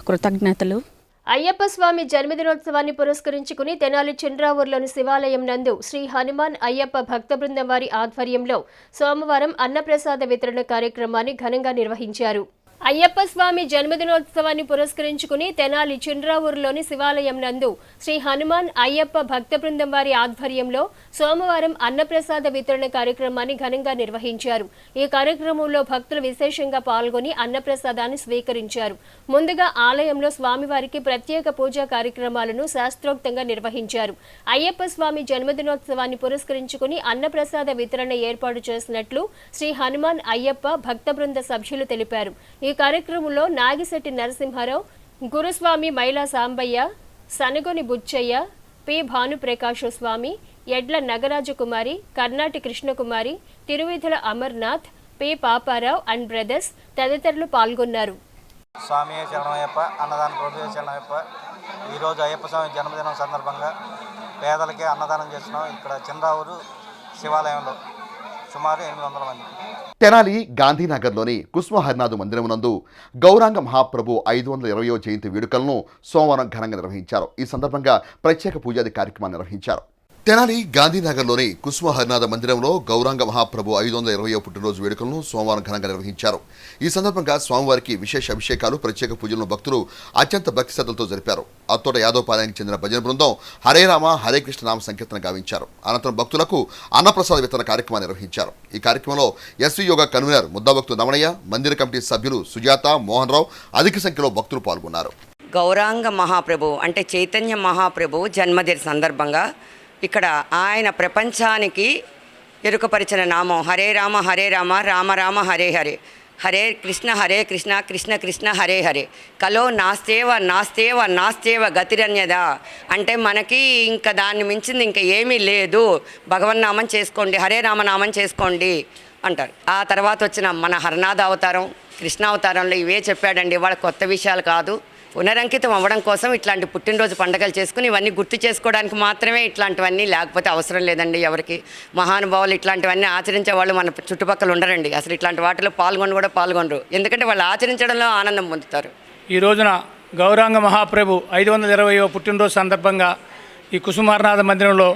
Speaker 16: కృతజ్ఞతలు.
Speaker 6: అయ్యప్ప స్వామి జన్మదినోత్సవాన్ని పురస్కరించుకుని తెనాలి చంద్రావూరులోని శివాలయం నందు శ్రీ హనుమాన్ అయ్యప్ప భక్త బృందం వారి ఆధ్వర్యంలో సోమవారం అన్నప్రసాద వితరణ కార్యక్రమాన్ని ఘనంగా నిర్వహించారు. అయ్యప్ప స్వామి జన్మదినోత్సవాన్ని పురస్కరించుకుని తెనాలి చంద్రావూరులోని శివాలయం నందు శ్రీ హనుమాన్ అయ్యప్ప భక్త బృందం వారి ఆధ్వర్యంలో సోమవారం అన్నప్రసాద వితరణ కార్యక్రమాన్ని ఘనంగా నిర్వహించారు. ఈ కార్యక్రమంలో భక్తులు విశేషంగా పాల్గొని అన్నప్రసాదాన్ని స్వీకరించారు. ముందుగా ఆలయంలో స్వామివారికి ప్రత్యేక పూజా కార్యక్రమాలను శాస్త్రోక్తంగా నిర్వహించారు. అయ్యప్ప స్వామి జన్మదినోత్సవాన్ని పురస్కరించుకుని అన్నప్రసాద వితరణ ఏర్పాటు చేసినట్లు శ్రీ హనుమాన్ అయ్యప్ప భక్త బృంద సభ్యులు తెలిపారు. ఈ కార్యక్రమంలో Nagisetti Narasimha Rao, Guruswamy Maila Sambaiah, Sanagoni Buchaiah, P Bhanuprakasha Swamy, Edla Nagarajakumari, Karnati Krishnakumari, Tiruvidhula Amarnath, P Paparao and brothers తదితరులు పాల్గొన్నారు.
Speaker 17: స్వామి శరణమయ్యప్ప, అన్నదాన ప్రభు శరణమయ్యప్ప. ఈరోజు అయ్యప్ప స్వామి జన్మదినం సందర్భంగా పేదలకి అన్నదానం చేస్తున్నాం. ఇక్కడ చంద్రావూరు శివాలయంలో సుమారు 800 మంది.
Speaker 1: తెనాలి గాంధీనగర్లోని కుస్మహర్నాథ్ మందిరం నందు గౌరాంగ మహాప్రభు 520వ జయంతి వేడుకలను సోమవారం ఘనంగా నిర్వహించారు. ఈ సందర్భంగా ప్రత్యేక పూజాది కార్యక్రమాన్ని నిర్వహించారు. తెనాలి గాంధీనగర్లోని కుస్మహర్నాథ మందిరంలో గౌరాంగ మహాప్రభు 520వ పుట్టినరోజు వేడుకలను సోమవారం ఘనంగా నిర్వహించారు. ఈ సందర్భంగా స్వామివారికి విశేష అభిషేకాలు, ప్రత్యేక పూజలను భక్తులు అత్యంత భక్తి శ్రద్ధలతో జరిపారు. అత్తోట యాదవపాలయానికి చెందిన భజన బృందం హరే రామ హరే కృష్ణ నామ సంకీర్తన గావించారు. అనంతరం భక్తులకు అన్నప్రసాద వితరణ కార్యక్రమాన్ని నిర్వహించారు. ఈ కార్యక్రమంలో ఎస్వి యోగా కన్వీనర్ ముద్దాభక్తు రమణయ్య, మందిర కమిటీ సభ్యులు సుజాత, మోహన్ రావు అధిక సంఖ్యలో భక్తులు పాల్గొన్నారు.
Speaker 18: గౌరాంగ మహాప్రభు అంటే చైతన్య మహాప్రభు జన్మదిన సందర్భంగా ఇక్కడ ఆయన ప్రపంచానికి ఎరుకపరిచిన నామం హరే రామ రామ రామ హరే హరే. హరే కృష్ణ కృష్ణ కృష్ణ హరే హరే కలో నాస్తేవ నాస్తేవ నాస్తేవ గతిరన్యదా అంటే మనకి ఇంకా దాన్ని మించింది ఇంకా ఏమీ లేదు, భగవన్నామం చేసుకోండి, హరే రామనామం చేసుకోండి అంటారు. ఆ తర్వాత వచ్చిన మన హరనాథ అవతారం, కృష్ణావతారంలో ఇవే చెప్పాడండి. వాళ్ళ కొత్త విషయాలు కాదు. పునరంకితం అవ్వడం కోసం ఇట్లాంటి పుట్టినరోజు పండుగలు చేసుకుని ఇవన్నీ గుర్తు చేసుకోవడానికి మాత్రమే ఇట్లాంటివన్నీ, లేకపోతే అవసరం లేదండి ఎవరికి. మహానుభావులు ఇట్లాంటివన్నీ ఆచరించే వాళ్ళు మన చుట్టుపక్కల ఉండరండి. అసలు ఇట్లాంటి వాటిలో పాల్గొనరు, ఎందుకంటే వాళ్ళు ఆచరించడంలో ఆనందం పొందుతారు.
Speaker 19: ఈ రోజున గౌరాంగ మహాప్రభు 520వ పుట్టినరోజు సందర్భంగా ఈ కుసుమారనాథ మందిరంలో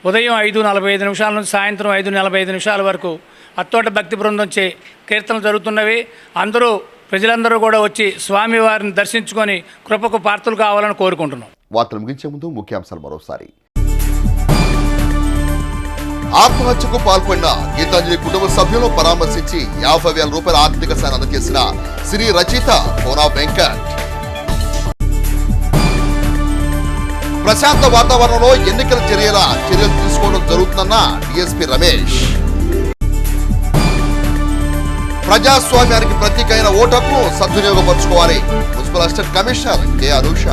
Speaker 19: ఉదయం 5:45 నుంచి సాయంత్రం 5:45 వరకు అత్తోట భక్తి బృందంచే కీర్తనలు జరుగుతున్నవి. ప్రజలందరూ కూడా వచ్చి స్వామివారిని దర్శించుకొని కృపకు పాత్రలు కావాలని కోరుకుంటున్నాం.
Speaker 1: వార్తలు ముగించే ముందు ముఖ్యాంశాలు మరోసారి. ఆత్మహత్యకు పాల్పడిన గీతాంజలి కుటుంబ సభ్యులను పరామర్శించి 50,000 రూపాయల ఆర్థిక సాయం అందజేసిన శ్రీ రచయిత కోనా వెంకట్. ప్రశాంత వాతావరణంలో ఎన్నికల చర్యలు తీసుకోవడం జరుగుతుందన్న డిఎస్పీ రమేష్. ప్రజాస్వామ్యానికి ప్రతీక అయిన ఓటు హక్కును సద్వినియోగపరచుకోవాలి municipal assistant commissioner K Anusha.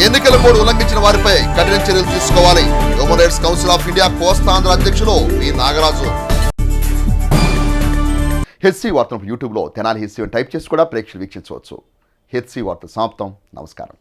Speaker 1: ఎన్నికల కోడ్ ఉల్లంఘించిన వారిపై కఠిన చర్యలు తీసుకోవాలి human rights council of India Kostandhra అధ్యక్షులు వి నాగరాజు. హెచ్సి వార్తను యూట్యూబ్లో తెనాలి హెచ్సి టైప్ చేసి కూడా ప్రేక్షకులు వీక్షించవచ్చు. హెచ్సి వార్త సమాప్తం. నమస్కారం.